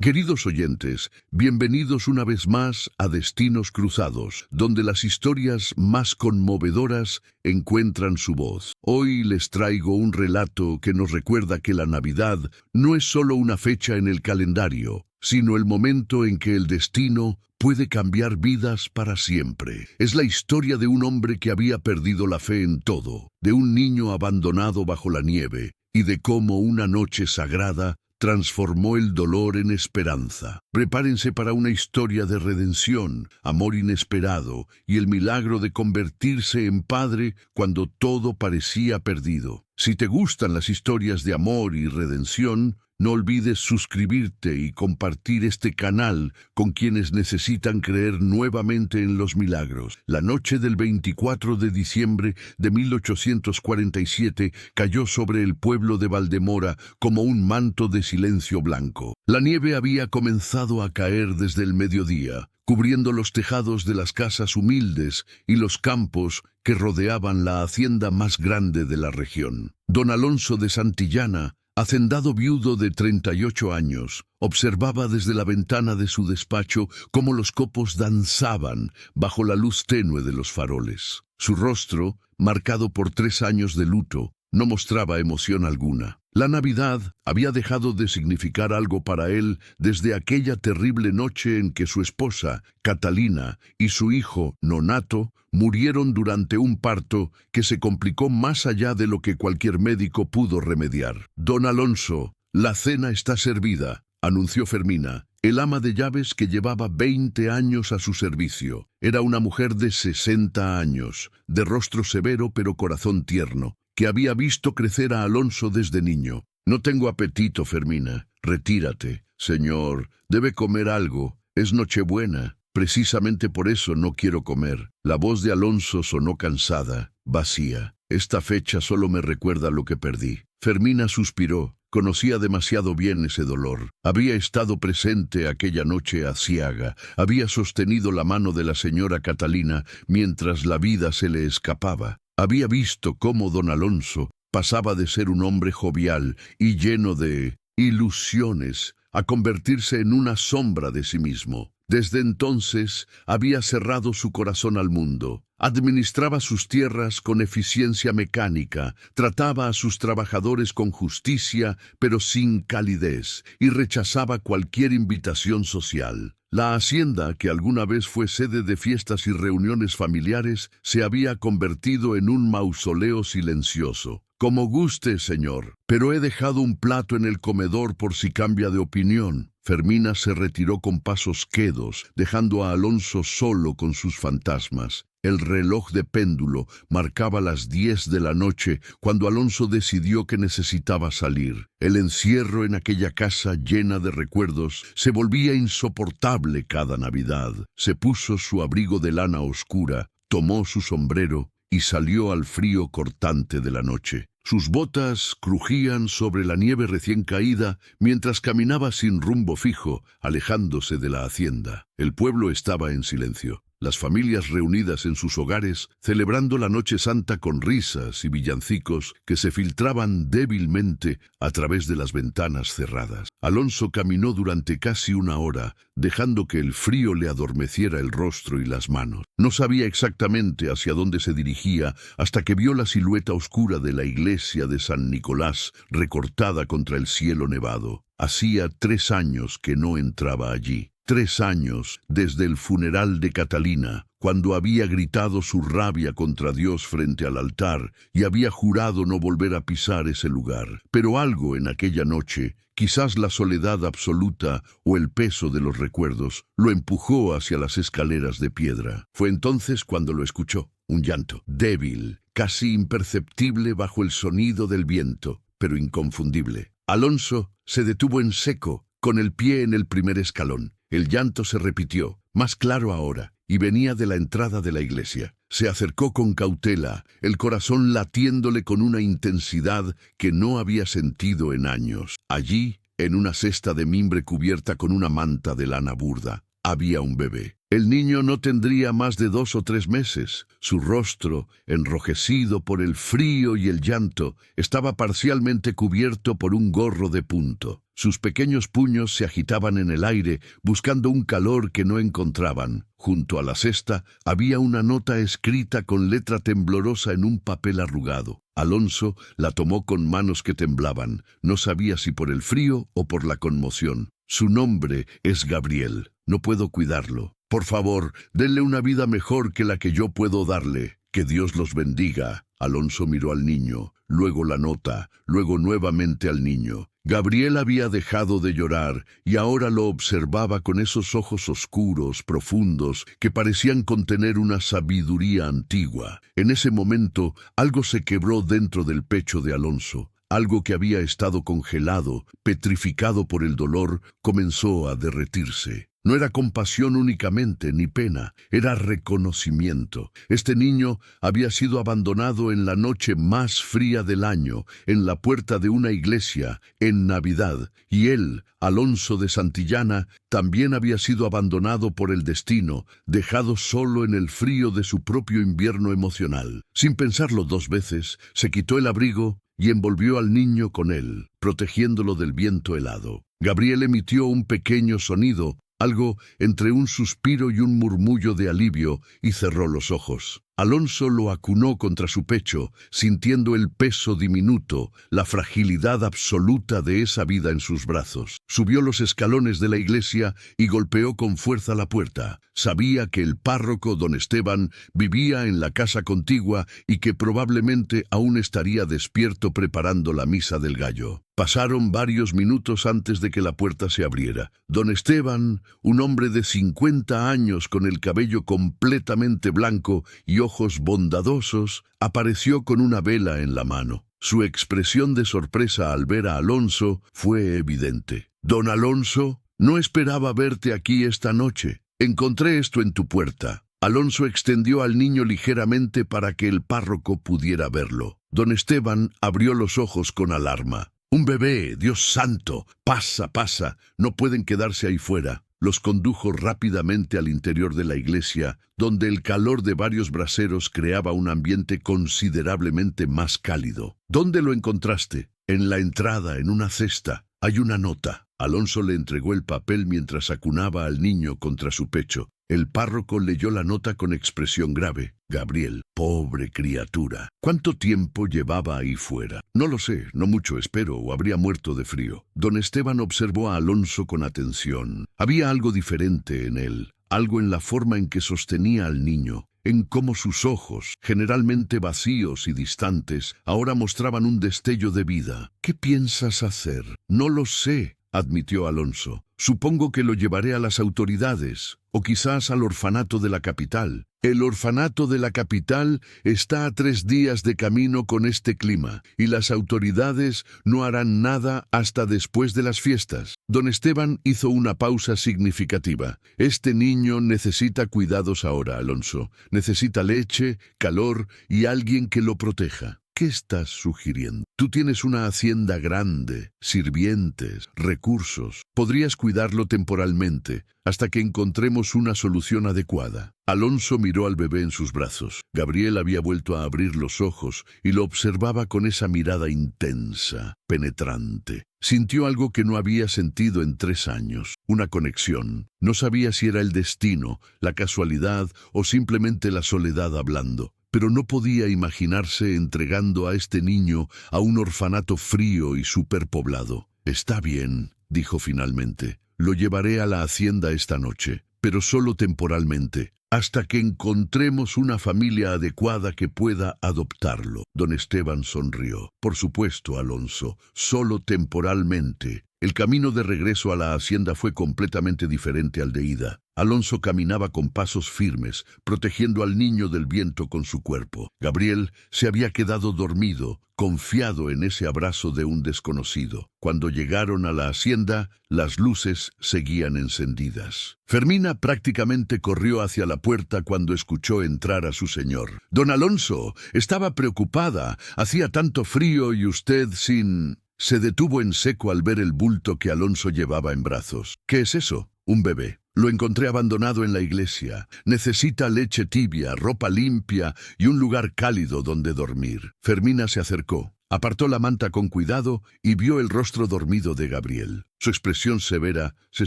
Queridos oyentes, bienvenidos una vez más a Destinos Cruzados, donde las historias más conmovedoras encuentran su voz. Hoy les traigo un relato que nos recuerda que la Navidad no es solo una fecha en el calendario, sino el momento en que el destino puede cambiar vidas para siempre. Es la historia de un hombre que había perdido la fe en todo, de un niño abandonado bajo la nieve, y de cómo una noche sagrada transformó el dolor en esperanza. Prepárense para una historia de redención, amor inesperado y el milagro de convertirse en padre cuando todo parecía perdido. Si te gustan las historias de amor y redención, no olvides suscribirte y compartir este canal con quienes necesitan creer nuevamente en los milagros. La noche del 24 de diciembre de 1847 cayó sobre el pueblo de Valdemora como un manto de silencio blanco. La nieve había comenzado a caer desde el mediodía, cubriendo los tejados de las casas humildes y los campos que rodeaban la hacienda más grande de la región. Don Alonso de Santillana, hacendado viudo de 38 años, observaba desde la ventana de su despacho cómo los copos danzaban bajo la luz tenue de los faroles. Su rostro, marcado por 3 años de luto, no mostraba emoción alguna. La Navidad había dejado de significar algo para él desde aquella terrible noche en que su esposa, Catalina, y su hijo, Nonato, murieron durante un parto que se complicó más allá de lo que cualquier médico pudo remediar. «Don Alonso, la cena está servida», anunció Fermina, el ama de llaves que llevaba 20 años a su servicio. Era una mujer de 60 años, de rostro severo pero corazón tierno, que había visto crecer a Alonso desde niño. «No tengo apetito, Fermina. Retírate. Señor, debe comer algo. Es Nochebuena. Precisamente por eso no quiero comer». La voz de Alonso sonó cansada, vacía. «Esta fecha solo me recuerda lo que perdí». Fermina suspiró. Conocía demasiado bien ese dolor. Había estado presente aquella noche aciaga. Había sostenido la mano de la señora Catalina mientras la vida se le escapaba. Había visto cómo don Alonso pasaba de ser un hombre jovial y lleno de ilusiones a convertirse en una sombra de sí mismo. Desde entonces había cerrado su corazón al mundo. Administraba sus tierras con eficiencia mecánica, trataba a sus trabajadores con justicia, pero sin calidez, y rechazaba cualquier invitación social. La hacienda, que alguna vez fue sede de fiestas y reuniones familiares, se había convertido en un mausoleo silencioso. «Como guste, señor, pero he dejado un plato en el comedor por si cambia de opinión». Fermina se retiró con pasos quedos, dejando a Alonso solo con sus fantasmas. El reloj de péndulo marcaba las 10 de la noche cuando Alonso decidió que necesitaba salir. El encierro en aquella casa llena de recuerdos se volvía insoportable cada Navidad. Se puso su abrigo de lana oscura, tomó su sombrero y salió al frío cortante de la noche. Sus botas crujían sobre la nieve recién caída mientras caminaba sin rumbo fijo, alejándose de la hacienda. El pueblo estaba en silencio. Las familias reunidas en sus hogares, celebrando la Noche Santa con risas y villancicos que se filtraban débilmente a través de las ventanas cerradas. Alonso caminó durante casi 1 hora, dejando que el frío le adormeciera el rostro y las manos. No sabía exactamente hacia dónde se dirigía hasta que vio la silueta oscura de la iglesia de San Nicolás recortada contra el cielo nevado. Hacía 3 años que no entraba allí. 3 años desde el funeral de Catalina, cuando había gritado su rabia contra Dios frente al altar y había jurado no volver a pisar ese lugar. Pero algo en aquella noche, quizás la soledad absoluta o el peso de los recuerdos, lo empujó hacia las escaleras de piedra. Fue entonces cuando lo escuchó, un llanto, débil, casi imperceptible bajo el sonido del viento, pero inconfundible. Alonso se detuvo en seco, con el pie en el primer escalón. El llanto se repitió, más claro ahora, y venía de la entrada de la iglesia. Se acercó con cautela, el corazón latiéndole con una intensidad que no había sentido en años. Allí, en una cesta de mimbre cubierta con una manta de lana burda, había un bebé. El niño no tendría más de 2 o 3 meses. Su rostro, enrojecido por el frío y el llanto, estaba parcialmente cubierto por un gorro de punto. Sus pequeños puños se agitaban en el aire, buscando un calor que no encontraban. Junto a la cesta había una nota escrita con letra temblorosa en un papel arrugado. Alonso la tomó con manos que temblaban. No sabía si por el frío o por la conmoción. Su nombre es Gabriel. No puedo cuidarlo. Por favor, denle una vida mejor que la que yo puedo darle. Que Dios los bendiga. Alonso miró al niño, luego la nota, luego nuevamente al niño. Gabriel había dejado de llorar y ahora lo observaba con esos ojos oscuros, profundos, que parecían contener una sabiduría antigua. En ese momento, algo se quebró dentro del pecho de Alonso. Algo que había estado congelado, petrificado por el dolor, comenzó a derretirse. No era compasión únicamente, ni pena, era reconocimiento. Este niño había sido abandonado en la noche más fría del año, en la puerta de una iglesia, en Navidad, y él, Alonso de Santillana, también había sido abandonado por el destino, dejado solo en el frío de su propio invierno emocional. Sin pensarlo 2 veces, se quitó el abrigo y envolvió al niño con él, protegiéndolo del viento helado. Gabriel emitió un pequeño sonido, algo entre un suspiro y un murmullo de alivio, y cerró los ojos. Alonso lo acunó contra su pecho, sintiendo el peso diminuto, la fragilidad absoluta de esa vida en sus brazos. Subió los escalones de la iglesia y golpeó con fuerza la puerta. Sabía que el párroco, don Esteban, vivía en la casa contigua y que probablemente aún estaría despierto preparando la misa del gallo. Pasaron varios minutos antes de que la puerta se abriera. Don Esteban, un hombre de 50 años con el cabello completamente blanco y ojos bondadosos, apareció con una vela en la mano. Su expresión de sorpresa al ver a Alonso fue evidente. «Don Alonso, no esperaba verte aquí esta noche. Encontré esto en tu puerta». Alonso extendió al niño ligeramente para que el párroco pudiera verlo. Don Esteban abrió los ojos con alarma. «Un bebé, Dios santo, pasa, pasa, no pueden quedarse ahí fuera». Los condujo rápidamente al interior de la iglesia, donde el calor de varios braseros creaba un ambiente considerablemente más cálido. «¿Dónde lo encontraste?» «En la entrada, en una cesta. Hay una nota». Alonso le entregó el papel mientras acunaba al niño contra su pecho. El párroco leyó la nota con expresión grave. «Gabriel, pobre criatura. ¿Cuánto tiempo llevaba ahí fuera?» «No lo sé, no mucho espero, o habría muerto de frío». Don Esteban observó a Alonso con atención. Había algo diferente en él, algo en la forma en que sostenía al niño, en cómo sus ojos, generalmente vacíos y distantes, ahora mostraban un destello de vida. «¿Qué piensas hacer?» «No lo sé», admitió Alonso. «Supongo que lo llevaré a las autoridades, o quizás al orfanato de la capital». «El orfanato de la capital está a 3 días de camino con este clima, y las autoridades no harán nada hasta después de las fiestas». Don Esteban hizo una pausa significativa. «Este niño necesita cuidados ahora, Alonso. Necesita leche, calor y alguien que lo proteja». «¿Qué estás sugiriendo? Tú tienes una hacienda grande, sirvientes, recursos. Podrías cuidarlo temporalmente, hasta que encontremos una solución adecuada». Alonso miró al bebé en sus brazos. Gabriel había vuelto a abrir los ojos y lo observaba con esa mirada intensa, penetrante. Sintió algo que no había sentido en 3 años, una conexión. No sabía si era el destino, la casualidad o simplemente la soledad hablando. Pero no podía imaginarse entregando a este niño a un orfanato frío y superpoblado. «Está bien», dijo finalmente. «Lo llevaré a la hacienda esta noche, pero solo temporalmente, hasta que encontremos una familia adecuada que pueda adoptarlo». Don Esteban sonrió. «Por supuesto, Alonso, solo temporalmente». El camino de regreso a la hacienda fue completamente diferente al de ida. Alonso caminaba con pasos firmes, protegiendo al niño del viento con su cuerpo. Gabriel se había quedado dormido, confiado en ese abrazo de un desconocido. Cuando llegaron a la hacienda, las luces seguían encendidas. Fermina prácticamente corrió hacia la puerta cuando escuchó entrar a su señor. «Don Alonso, estaba preocupada. Hacía tanto frío y usted sin...» Se detuvo en seco al ver el bulto que Alonso llevaba en brazos. «¿Qué es eso?» «Un bebé». Lo encontré abandonado en la iglesia. Necesita leche tibia, ropa limpia y un lugar cálido donde dormir. Fermina se acercó. Apartó la manta con cuidado y vio el rostro dormido de Gabriel. Su expresión severa se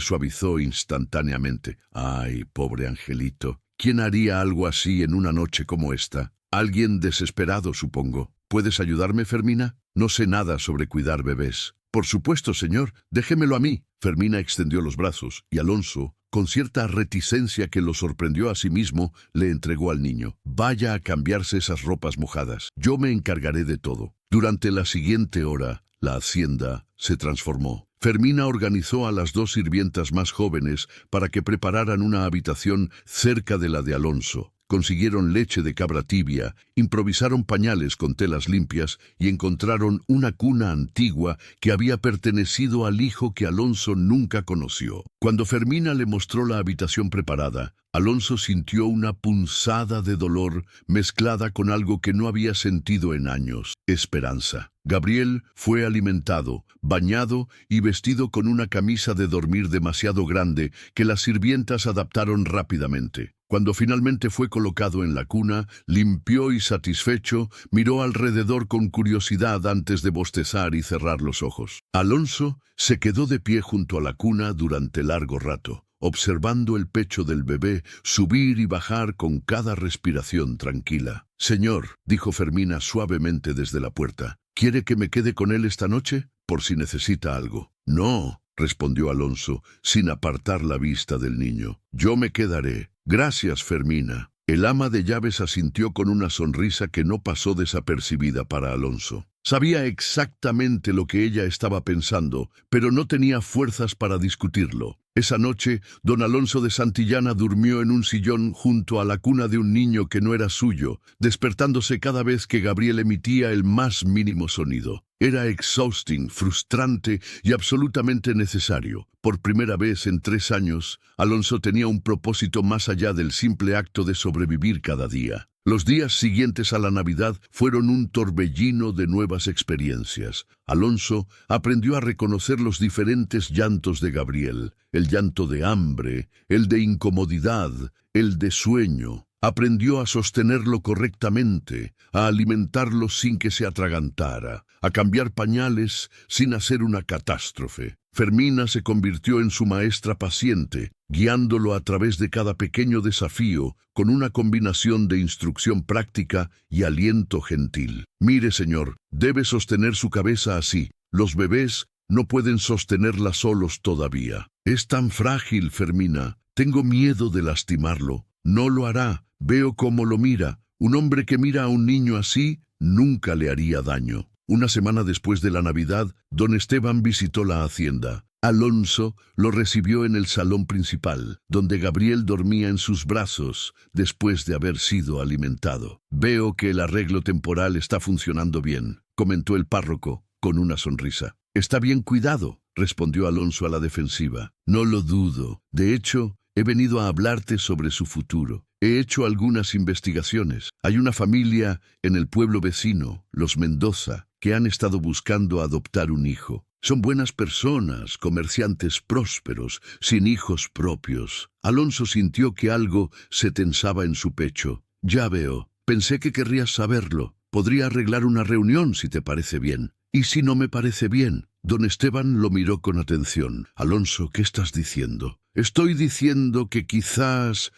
suavizó instantáneamente. ¡Ay, pobre angelito! ¿Quién haría algo así en una noche como esta? Alguien desesperado, supongo. ¿Puedes ayudarme, Fermina? No sé nada sobre cuidar bebés. Por supuesto, señor. Déjemelo a mí. Fermina extendió los brazos y Alonso, con cierta reticencia que lo sorprendió a sí mismo, le entregó al niño. Vaya a cambiarse esas ropas mojadas. Yo me encargaré de todo. Durante la siguiente hora, la hacienda se transformó. Fermina organizó a las 2 sirvientas más jóvenes para que prepararan una habitación cerca de la de Alonso. Consiguieron leche de cabra tibia, improvisaron pañales con telas limpias y encontraron una cuna antigua que había pertenecido al hijo que Alonso nunca conoció. Cuando Fermina le mostró la habitación preparada, Alonso sintió una punzada de dolor mezclada con algo que no había sentido en años: esperanza. Gabriel fue alimentado, bañado y vestido con una camisa de dormir demasiado grande que las sirvientas adaptaron rápidamente. Cuando finalmente fue colocado en la cuna, limpió y satisfecho, miró alrededor con curiosidad antes de bostezar y cerrar los ojos. Alonso se quedó de pie junto a la cuna durante largo rato, observando el pecho del bebé subir y bajar con cada respiración tranquila. «Señor», dijo Fermina suavemente desde la puerta, «¿quiere que me quede con él esta noche? Por si necesita algo». «No», respondió Alonso, sin apartar la vista del niño. «Yo me quedaré». «Gracias, Fermina». El ama de llaves asintió con una sonrisa que no pasó desapercibida para Alonso. Sabía exactamente lo que ella estaba pensando, pero no tenía fuerzas para discutirlo. Esa noche, don Alonso de Santillana durmió en un sillón junto a la cuna de un niño que no era suyo, despertándose cada vez que Gabriel emitía el más mínimo sonido. Era exhausting, frustrante y absolutamente necesario. Por primera vez en 3 años, Alonso tenía un propósito más allá del simple acto de sobrevivir cada día. Los días siguientes a la Navidad fueron un torbellino de nuevas experiencias. Alonso aprendió a reconocer los diferentes llantos de Gabriel: el llanto de hambre, el de incomodidad, el de sueño. Aprendió a sostenerlo correctamente, a alimentarlo sin que se atragantara, a cambiar pañales sin hacer una catástrofe. Fermina se convirtió en su maestra paciente, guiándolo a través de cada pequeño desafío con una combinación de instrucción práctica y aliento gentil. «Mire, señor, debe sostener su cabeza así. Los bebés no pueden sostenerla solos todavía. Es tan frágil, Fermina. Tengo miedo de lastimarlo». «No lo hará. Veo cómo lo mira. Un hombre que mira a un niño así nunca le haría daño». Una semana después de la Navidad, don Esteban visitó la hacienda. Alonso lo recibió en el salón principal, donde Gabriel dormía en sus brazos después de haber sido alimentado. «Veo que el arreglo temporal está funcionando bien», comentó el párroco con una sonrisa. «Está bien cuidado», respondió Alonso a la defensiva. «No lo dudo. De hecho, he venido a hablarte sobre su futuro. He hecho algunas investigaciones. Hay una familia en el pueblo vecino, los Mendoza, que han estado buscando adoptar un hijo. Son buenas personas, comerciantes prósperos, sin hijos propios». Alonso sintió que algo se tensaba en su pecho. «Ya veo. Pensé que querrías saberlo. Podría arreglar una reunión si te parece bien». «¿Y si no me parece bien?». Don Esteban lo miró con atención. «Alonso, ¿qué estás diciendo?». «Estoy diciendo que quizás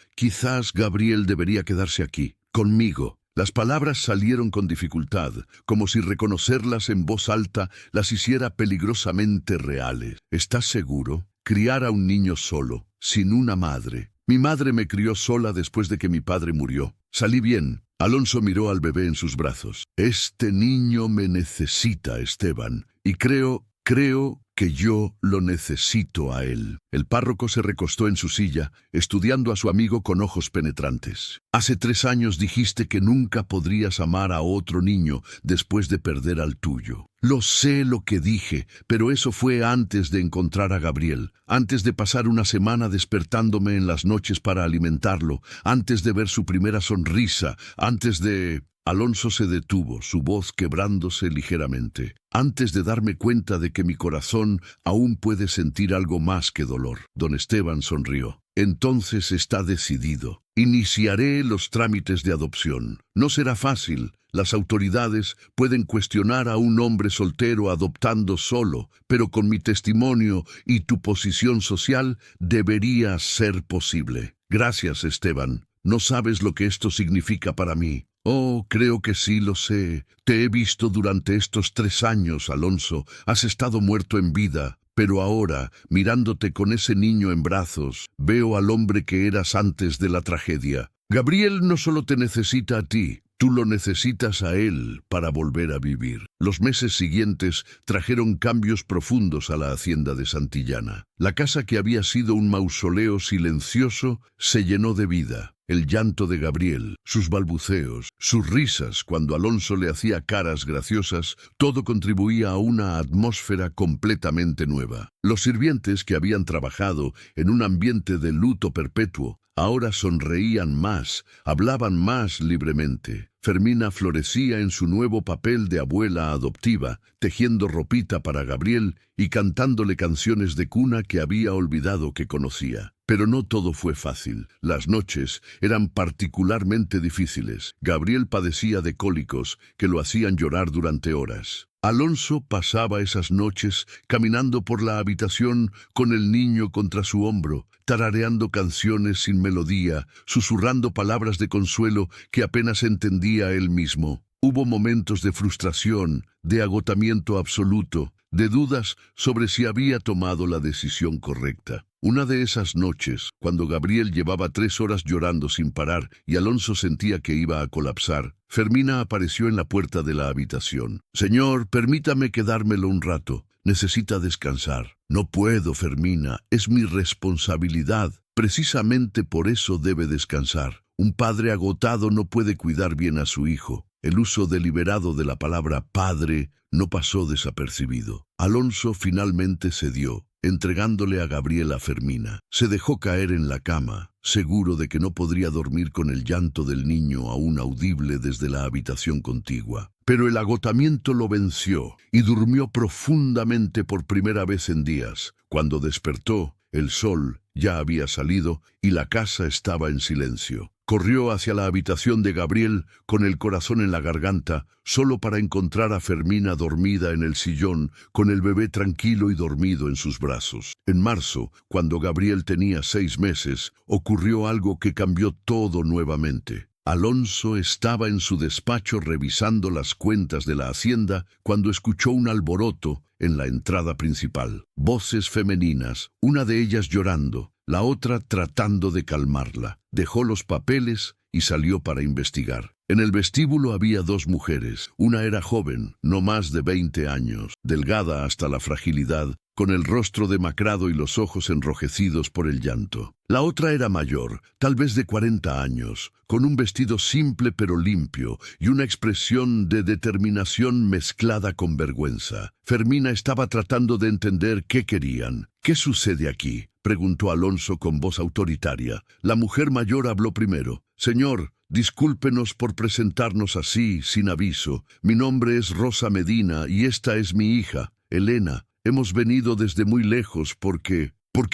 Gabriel debería quedarse aquí, conmigo». Las palabras salieron con dificultad, como si reconocerlas en voz alta las hiciera peligrosamente reales. «¿Estás seguro? Criar a un niño solo, sin una madre». «Mi madre me crió sola después de que mi padre murió. Salí bien». Alonso miró al bebé en sus brazos. «Este niño me necesita, Esteban, y creo que yo lo necesito a él». El párroco se recostó en su silla, estudiando a su amigo con ojos penetrantes. «Hace 3 años dijiste que nunca podrías amar a otro niño después de perder al tuyo». «Lo sé lo que dije, pero eso fue antes de encontrar a Gabriel, antes de pasar una semana despertándome en las noches para alimentarlo, antes de ver su primera sonrisa, antes de...» Alonso se detuvo, su voz quebrándose ligeramente. Antes de darme cuenta de que mi corazón aún puede sentir algo más que dolor. Don Esteban sonrió. Entonces está decidido. Iniciaré los trámites de adopción. No será fácil. Las autoridades pueden cuestionar a un hombre soltero adoptando solo, pero con mi testimonio y tu posición social debería ser posible. Gracias, Esteban. No sabes lo que esto significa para mí. Oh, creo que sí lo sé. Te he visto durante estos 3 años, Alonso. Has estado muerto en vida. Pero ahora, mirándote con ese niño en brazos, veo al hombre que eras antes de la tragedia. Gabriel no solo te necesita a ti, tú lo necesitas a él para volver a vivir. Los meses siguientes trajeron cambios profundos a la hacienda de Santillana. La casa que había sido un mausoleo silencioso se llenó de vida. El llanto de Gabriel, sus balbuceos, sus risas cuando Alonso le hacía caras graciosas, todo contribuía a una atmósfera completamente nueva. Los sirvientes que habían trabajado en un ambiente de luto perpetuo, ahora sonreían más, hablaban más libremente. Fermina florecía en su nuevo papel de abuela adoptiva, tejiendo ropita para Gabriel y cantándole canciones de cuna que había olvidado que conocía. Pero no todo fue fácil. Las noches eran particularmente difíciles. Gabriel padecía de cólicos que lo hacían llorar durante horas. Alonso pasaba esas noches caminando por la habitación con el niño contra su hombro, tarareando canciones sin melodía, susurrando palabras de consuelo que apenas entendía él mismo. Hubo momentos de frustración, de agotamiento absoluto, de dudas sobre si había tomado la decisión correcta. Una de esas noches, cuando Gabriel llevaba 3 horas llorando sin parar y Alonso sentía que iba a colapsar, Fermina apareció en la puerta de la habitación. «Señor, permítame quedármelo un rato. Necesita descansar». «No puedo, Fermina. Es mi responsabilidad. Precisamente por eso debe descansar. Un padre agotado no puede cuidar bien a su hijo». El uso deliberado de la palabra padre no pasó desapercibido. Alonso finalmente cedió, entregándole a Gabriel a Fermina. Se dejó caer en la cama, seguro de que no podría dormir con el llanto del niño aún audible desde la habitación contigua. Pero el agotamiento lo venció y durmió profundamente por primera vez en días. Cuando despertó, el sol ya había salido y la casa estaba en silencio. Corrió hacia la habitación de Gabriel con el corazón en la garganta, solo para encontrar a Fermina dormida en el sillón, con el bebé tranquilo y dormido en sus brazos. En marzo, cuando Gabriel tenía 6 meses, ocurrió algo que cambió todo nuevamente. Alonso estaba en su despacho revisando las cuentas de la hacienda cuando escuchó un alboroto en la entrada principal. Voces femeninas, una de ellas llorando, la otra tratando de calmarla. Dejó los papeles y salió para investigar. En el vestíbulo había 2 mujeres. Una era joven, no más de 20 años, delgada hasta la fragilidad, con el rostro demacrado y los ojos enrojecidos por el llanto. La otra era mayor, tal vez de 40 años, con un vestido simple pero limpio y una expresión de determinación mezclada con vergüenza. Fermina estaba tratando de entender qué querían. «¿Qué sucede aquí?», preguntó Alonso con voz autoritaria. La mujer mayor habló primero. «Señor, discúlpenos por presentarnos así, sin aviso. Mi nombre es Rosa Medina y esta es mi hija, Elena. Hemos venido desde muy lejos porque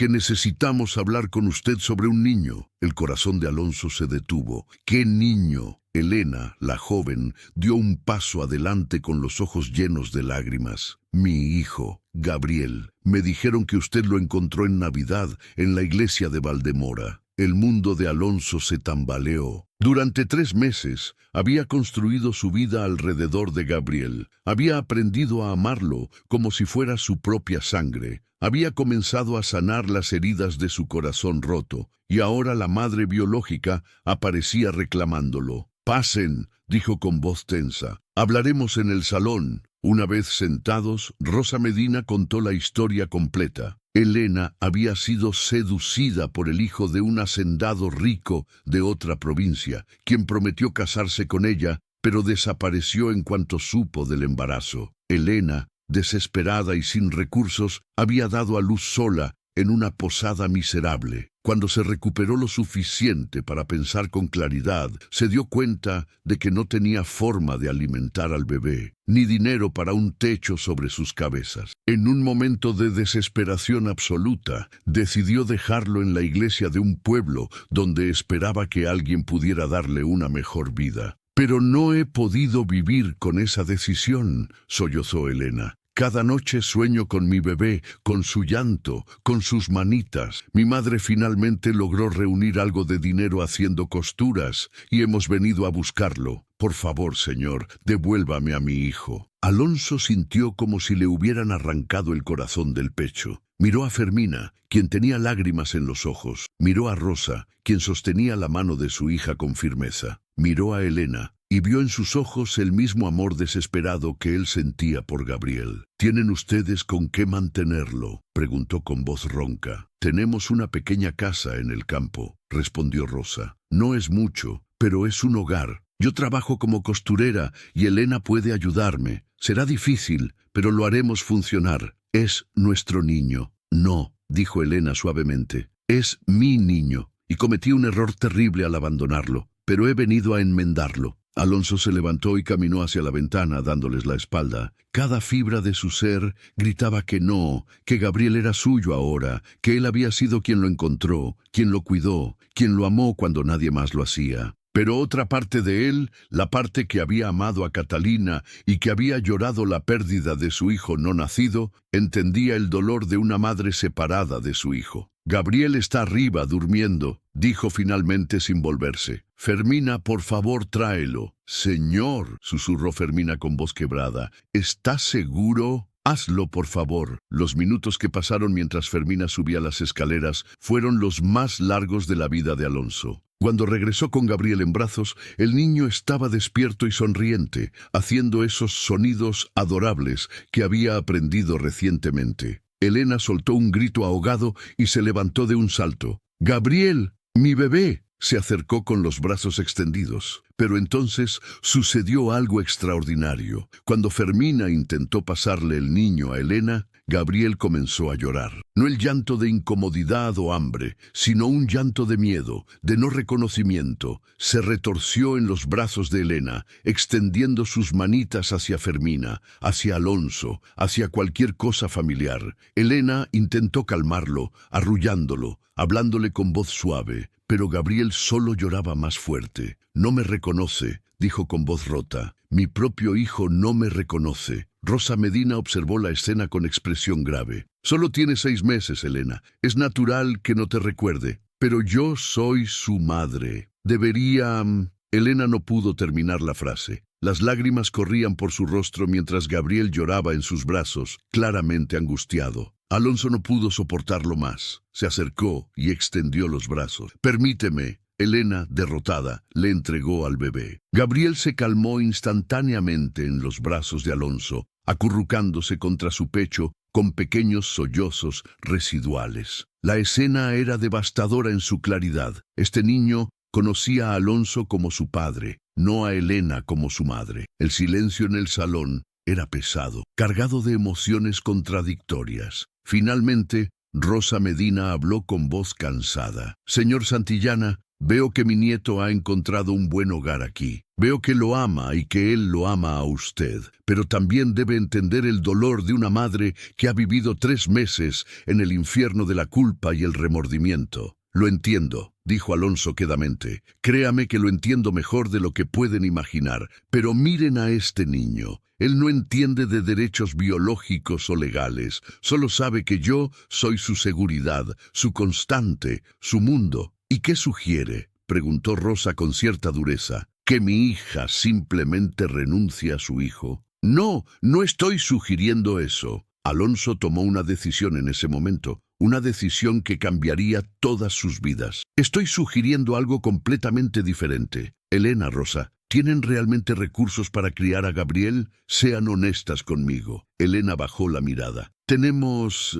necesitamos hablar con usted sobre un niño». El corazón de Alonso se detuvo. «¿Qué niño?». Elena, la joven, dio un paso adelante con los ojos llenos de lágrimas. «Mi hijo, Gabriel. Me dijeron que usted lo encontró en Navidad en la iglesia de Valdemora». El mundo de Alonso se tambaleó. Durante 3 meses había construido su vida alrededor de Gabriel. Había aprendido a amarlo como si fuera su propia sangre. Había comenzado a sanar las heridas de su corazón roto, y ahora la madre biológica aparecía reclamándolo. «Pasen», dijo con voz tensa. «Hablaremos en el salón». Una vez sentados, Rosa Medina contó la historia completa. Elena había sido seducida por el hijo de un hacendado rico de otra provincia, quien prometió casarse con ella, pero desapareció en cuanto supo del embarazo. Elena, desesperada y sin recursos, había dado a luz sola en una posada miserable. Cuando se recuperó lo suficiente para pensar con claridad, se dio cuenta de que no tenía forma de alimentar al bebé, ni dinero para un techo sobre sus cabezas. En un momento de desesperación absoluta, decidió dejarlo en la iglesia de un pueblo donde esperaba que alguien pudiera darle una mejor vida. «Pero no he podido vivir con esa decisión», sollozó Elena. «Cada noche sueño con mi bebé, con su llanto, con sus manitas. Mi madre finalmente logró reunir algo de dinero haciendo costuras y hemos venido a buscarlo. Por favor, señor, devuélvame a mi hijo». Alonso sintió como si le hubieran arrancado el corazón del pecho. Miró a Fermina, quien tenía lágrimas en los ojos. Miró a Rosa, quien sostenía la mano de su hija con firmeza. Miró a Elena y vio en sus ojos el mismo amor desesperado que él sentía por Gabriel. «¿Tienen ustedes con qué mantenerlo?», preguntó con voz ronca. «Tenemos una pequeña casa en el campo», respondió Rosa. «No es mucho, pero es un hogar. Yo trabajo como costurera y Elena puede ayudarme. Será difícil, pero lo haremos funcionar. Es nuestro niño». «No», dijo Elena suavemente. «Es mi niño, y cometí un error terrible al abandonarlo, pero he venido a enmendarlo». Alonso se levantó y caminó hacia la ventana, dándoles la espalda. Cada fibra de su ser gritaba que no, que Gabriel era suyo ahora, que él había sido quien lo encontró, quien lo cuidó, quien lo amó cuando nadie más lo hacía. Pero otra parte de él, la parte que había amado a Catalina y que había llorado la pérdida de su hijo no nacido, entendía el dolor de una madre separada de su hijo. «Gabriel está arriba, durmiendo», dijo finalmente sin volverse. «Fermina, por favor, tráelo». «Señor», susurró Fermina con voz quebrada, «¿estás seguro?» «Hazlo, por favor». Los minutos que pasaron mientras Fermina subía las escaleras fueron los más largos de la vida de Alonso. Cuando regresó con Gabriel en brazos, el niño estaba despierto y sonriente, haciendo esos sonidos adorables que había aprendido recientemente. Elena soltó un grito ahogado y se levantó de un salto. «¡Gabriel, mi bebé!». Se acercó con los brazos extendidos. Pero entonces sucedió algo extraordinario. Cuando Fermina intentó pasarle el niño a Elena, Gabriel comenzó a llorar. No el llanto de incomodidad o hambre, sino un llanto de miedo, de no reconocimiento. Se retorció en los brazos de Elena, extendiendo sus manitas hacia Fermina, hacia Alonso, hacia cualquier cosa familiar. Elena intentó calmarlo, arrullándolo, hablándole con voz suave, pero Gabriel solo lloraba más fuerte. «No me reconoce», dijo con voz rota. «Mi propio hijo no me reconoce». Rosa Medina observó la escena con expresión grave. «Solo tiene 6 meses, Elena. Es natural que no te recuerde. Pero yo soy su madre. Debería...». Elena no pudo terminar la frase. Las lágrimas corrían por su rostro mientras Gabriel lloraba en sus brazos, claramente angustiado. Alonso no pudo soportarlo más. Se acercó y extendió los brazos. «Permíteme». Elena, derrotada, le entregó al bebé. Gabriel se calmó instantáneamente en los brazos de Alonso, acurrucándose contra su pecho con pequeños sollozos residuales. La escena era devastadora en su claridad. Este niño conocía a Alonso como su padre, no a Elena como su madre. El silencio en el salón era pesado, cargado de emociones contradictorias. Finalmente, Rosa Medina habló con voz cansada. «Señor Santillana, veo que mi nieto ha encontrado un buen hogar aquí. Veo que lo ama y que él lo ama a usted. Pero también debe entender el dolor de una madre que ha vivido 3 meses en el infierno de la culpa y el remordimiento». «Lo entiendo», dijo Alonso quedamente. «Créame que lo entiendo mejor de lo que pueden imaginar. Pero miren a este niño. Él no entiende de derechos biológicos o legales. Solo sabe que yo soy su seguridad, su constante, su mundo». «¿Y qué sugiere?», preguntó Rosa con cierta dureza. «¿Que mi hija simplemente renuncie a su hijo?». «No, no estoy sugiriendo eso». Alonso tomó una decisión en ese momento, una decisión que cambiaría todas sus vidas. «Estoy sugiriendo algo completamente diferente. Elena, Rosa, ¿tienen realmente recursos para criar a Gabriel? Sean honestas conmigo». Elena bajó la mirada. Tenemos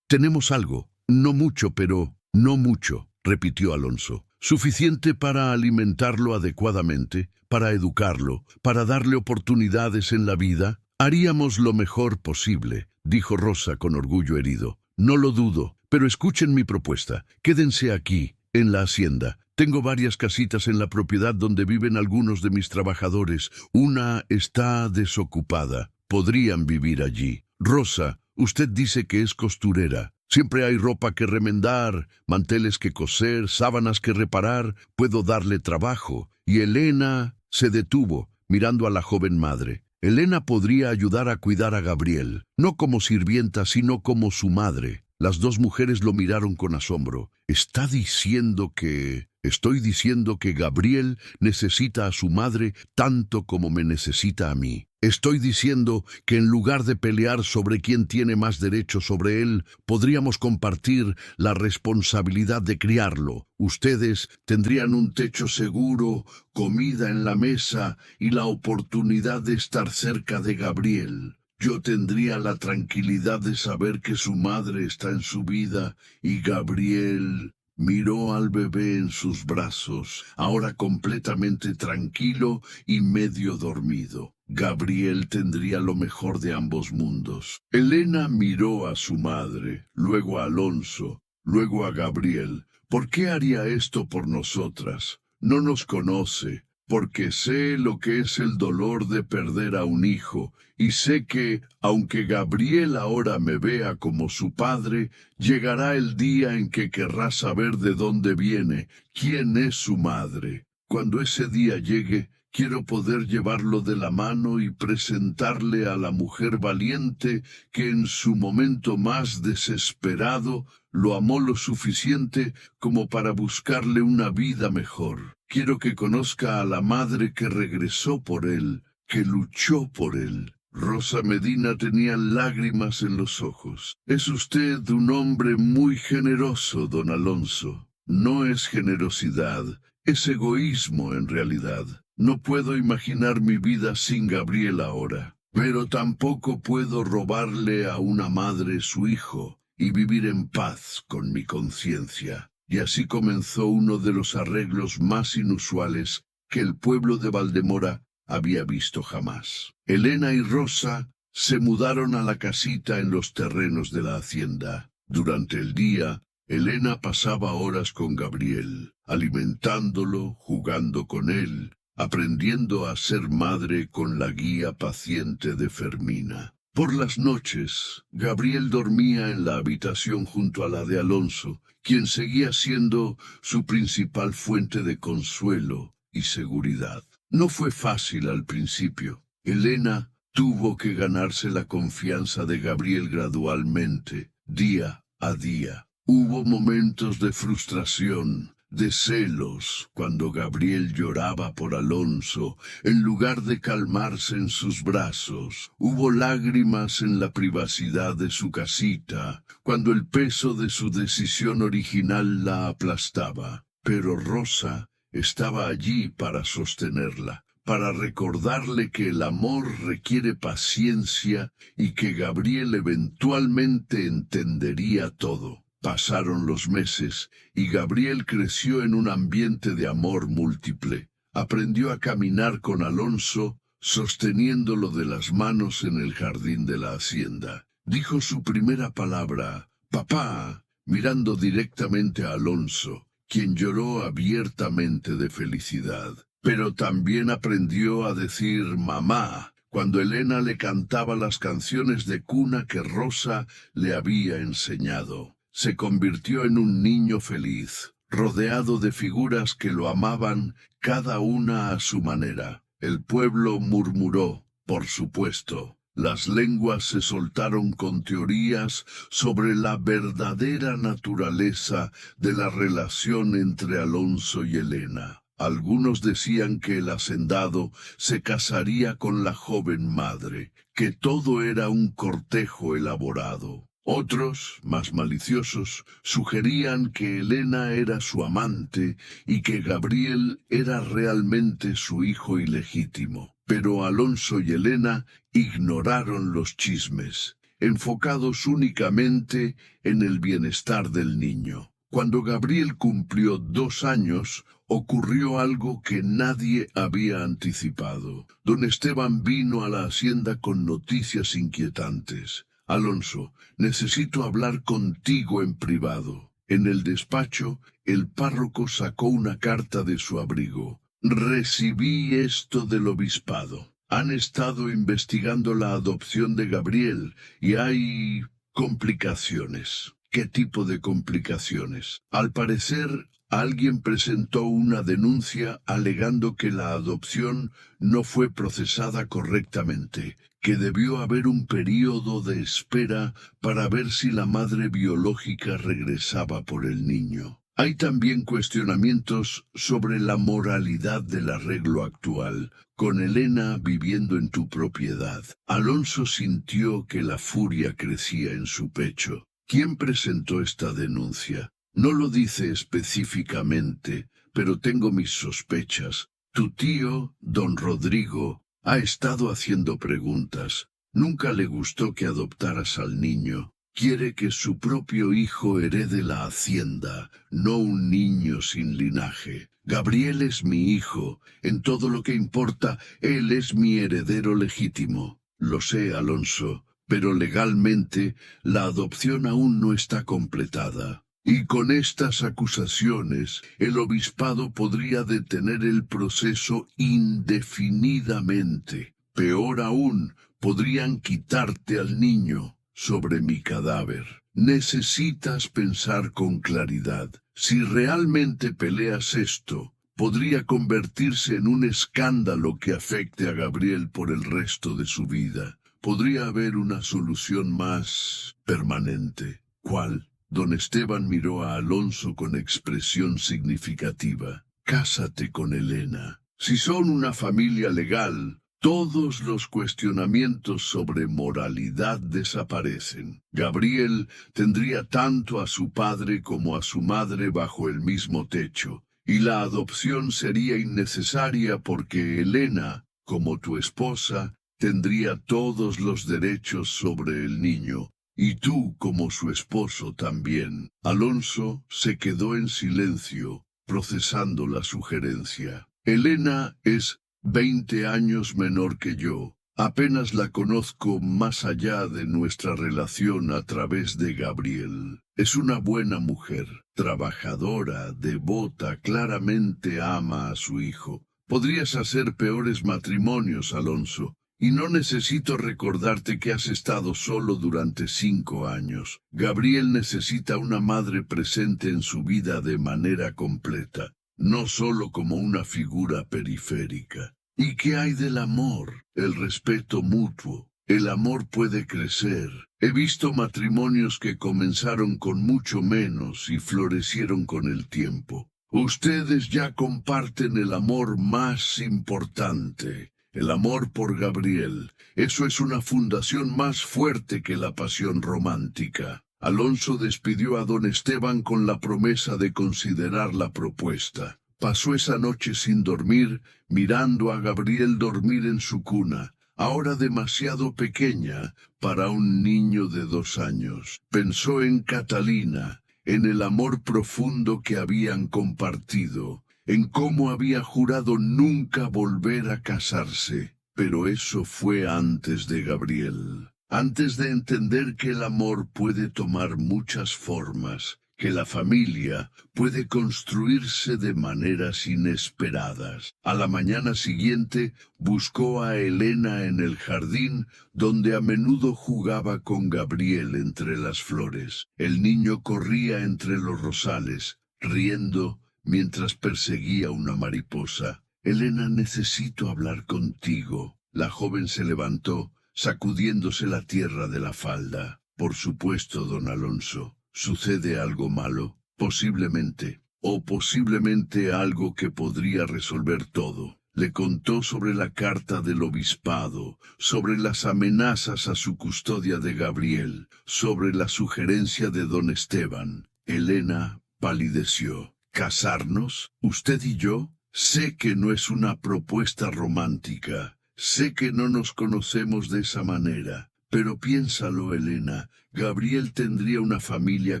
algo. No mucho, pero no mucho», repitió Alonso. «Suficiente para alimentarlo adecuadamente, para educarlo, para darle oportunidades en la vida». «Haríamos lo mejor posible», dijo Rosa con orgullo herido. «No lo dudo, Pero escuchen mi propuesta. Quédense aquí, en la hacienda. Tengo varias casitas en la propiedad donde viven algunos de mis trabajadores. Una está desocupada. Podrían vivir allí. Rosa, usted dice que es costurera. Siempre hay ropa que remendar, manteles que coser, sábanas que reparar. Puedo darle trabajo. Y Elena se detuvo, mirando a la joven madre. Elena podría ayudar a cuidar a Gabriel, no como sirvienta, sino como su madre. Las dos mujeres lo miraron con asombro. ¿Está diciendo que... Estoy diciendo que Gabriel necesita a su madre tanto como me necesita a mí? Estoy diciendo que en lugar de pelear sobre quién tiene más derecho sobre él, podríamos compartir la responsabilidad de criarlo. Ustedes tendrían un techo seguro, comida en la mesa y la oportunidad de estar cerca de Gabriel. Yo tendría la tranquilidad de saber que su madre está en su vida y Gabriel... Miró al bebé en sus brazos, ahora completamente tranquilo y medio dormido. Gabriel tendría lo mejor de ambos mundos. Elena miró a su madre, luego a Alonso, luego a Gabriel. ¿Por qué haría esto por nosotras? No nos conoce, porque sé lo que es el dolor de perder a un hijo, y sé que, aunque Gabriel ahora me vea como su padre, llegará el día en que querrá saber de dónde viene, quién es su madre. Cuando ese día llegue, quiero poder llevarlo de la mano y presentarle a la mujer valiente que en su momento más desesperado lo amó lo suficiente como para buscarle una vida mejor. Quiero que conozca a la madre que regresó por él, que luchó por él. Rosa Medina tenía lágrimas en los ojos. Es usted un hombre muy generoso, don Alonso. No es generosidad, es egoísmo en realidad. No puedo imaginar mi vida sin Gabriel ahora, pero tampoco puedo robarle a una madre su hijo y vivir en paz con mi conciencia. Y así comenzó uno de los arreglos más inusuales que el pueblo de Valdemora había visto jamás. Elena y Rosa se mudaron a la casita en los terrenos de la hacienda. Durante el día, Elena pasaba horas con Gabriel, alimentándolo, jugando con él, aprendiendo a ser madre con la guía paciente de Fermina. Por las noches, Gabriel dormía en la habitación junto a la de Alonso, quien seguía siendo su principal fuente de consuelo y seguridad. No fue fácil al principio. Elena tuvo que ganarse la confianza de Gabriel gradualmente, día a día. Hubo momentos de frustración, de celos, cuando Gabriel lloraba por Alonso, en lugar de calmarse en sus brazos. Hubo lágrimas en la privacidad de su casita, cuando el peso de su decisión original la aplastaba. Pero Rosa estaba allí para sostenerla, para recordarle que el amor requiere paciencia y que Gabriel eventualmente entendería todo. Pasaron los meses y Gabriel creció en un ambiente de amor múltiple. Aprendió a caminar con Alonso, sosteniéndolo de las manos en el jardín de la hacienda. Dijo su primera palabra, «papá», mirando directamente a Alonso, quien lloró abiertamente de felicidad. Pero también aprendió a decir «mamá», cuando Elena le cantaba las canciones de cuna que Rosa le había enseñado. Se convirtió en un niño feliz, rodeado de figuras que lo amaban, cada una a su manera. El pueblo murmuró, por supuesto. Las lenguas se soltaron con teorías sobre la verdadera naturaleza de la relación entre Alonso y Elena. Algunos decían que el hacendado se casaría con la joven madre, que todo era un cortejo elaborado. Otros, más maliciosos, sugerían que Elena era su amante y que Gabriel era realmente su hijo ilegítimo. Pero Alonso y Elena ignoraron los chismes, enfocados únicamente en el bienestar del niño. Cuando Gabriel cumplió 2 años, ocurrió algo que nadie había anticipado. Don Esteban vino a la hacienda con noticias inquietantes. Alonso, necesito hablar contigo en privado. En el despacho, el párroco sacó una carta de su abrigo. Recibí esto del obispado. Han estado investigando la adopción de Gabriel y hay complicaciones. ¿Qué tipo de complicaciones? Al parecer, alguien presentó una denuncia alegando que la adopción no fue procesada correctamente, que debió haber un período de espera para ver si la madre biológica regresaba por el niño. Hay también cuestionamientos sobre la moralidad del arreglo actual, con Elena viviendo en tu propiedad. Alonso sintió que la furia crecía en su pecho. ¿Quién presentó esta denuncia? No lo dice específicamente, pero tengo mis sospechas. Tu tío, don Rodrigo, ha estado haciendo preguntas. Nunca le gustó que adoptaras al niño. Quiere que su propio hijo herede la hacienda, no un niño sin linaje. Gabriel es mi hijo. En todo lo que importa, él es mi heredero legítimo. Lo sé, Alonso, pero legalmente la adopción aún no está completada. Y con estas acusaciones, el obispado podría detener el proceso indefinidamente. Peor aún, podrían quitarte al niño. Sobre mi cadáver. Necesitas pensar con claridad. Si realmente peleas esto, podría convertirse en un escándalo que afecte a Gabriel por el resto de su vida. Podría haber una solución más permanente. ¿Cuál? Don Esteban miró a Alonso con expresión significativa. Cásate con Elena. Si son una familia legal, todos los cuestionamientos sobre moralidad desaparecen. Gabriel tendría tanto a su padre como a su madre bajo el mismo techo, y la adopción sería innecesaria porque Elena, como tu esposa, tendría todos los derechos sobre el niño, y tú como su esposo también. Alonso se quedó en silencio, procesando la sugerencia. Elena es 20 años menor que yo. Apenas la conozco más allá de nuestra relación a través de Gabriel. Es una buena mujer, trabajadora, devota, claramente ama a su hijo. Podrías hacer peores matrimonios, Alonso, y no necesito recordarte que has estado solo durante 5 años. Gabriel necesita una madre presente en su vida de manera completa, no solo como una figura periférica. ¿Y qué hay del amor? El respeto mutuo. El amor puede crecer. He visto matrimonios que comenzaron con mucho menos y florecieron con el tiempo. Ustedes ya comparten el amor más importante, el amor por Gabriel. Eso es una fundación más fuerte que la pasión romántica. Alonso despidió a don Esteban con la promesa de considerar la propuesta. Pasó esa noche sin dormir, mirando a Gabriel dormir en su cuna, ahora demasiado pequeña para un niño de 2 años. Pensó en Catalina, en el amor profundo que habían compartido, en cómo había jurado nunca volver a casarse. Pero eso fue antes de Gabriel, antes de entender que el amor puede tomar muchas formas, que la familia puede construirse de maneras inesperadas. A la mañana siguiente buscó a Elena en el jardín, donde a menudo jugaba con Gabriel entre las flores. El niño corría entre los rosales, riendo mientras perseguía una mariposa. Elena, necesito hablar contigo. La joven se levantó, sacudiéndose la tierra de la falda. Por supuesto, don Alonso. ¿Sucede algo malo? Posiblemente. O posiblemente algo que podría resolver todo. Le contó sobre la carta del obispado, sobre las amenazas a su custodia de Gabriel, sobre la sugerencia de don Esteban. Elena palideció. ¿Casarnos? ¿Usted y yo? Sé que no es una propuesta romántica. Sé que no nos conocemos de esa manera. Pero piénsalo, Elena, Gabriel tendría una familia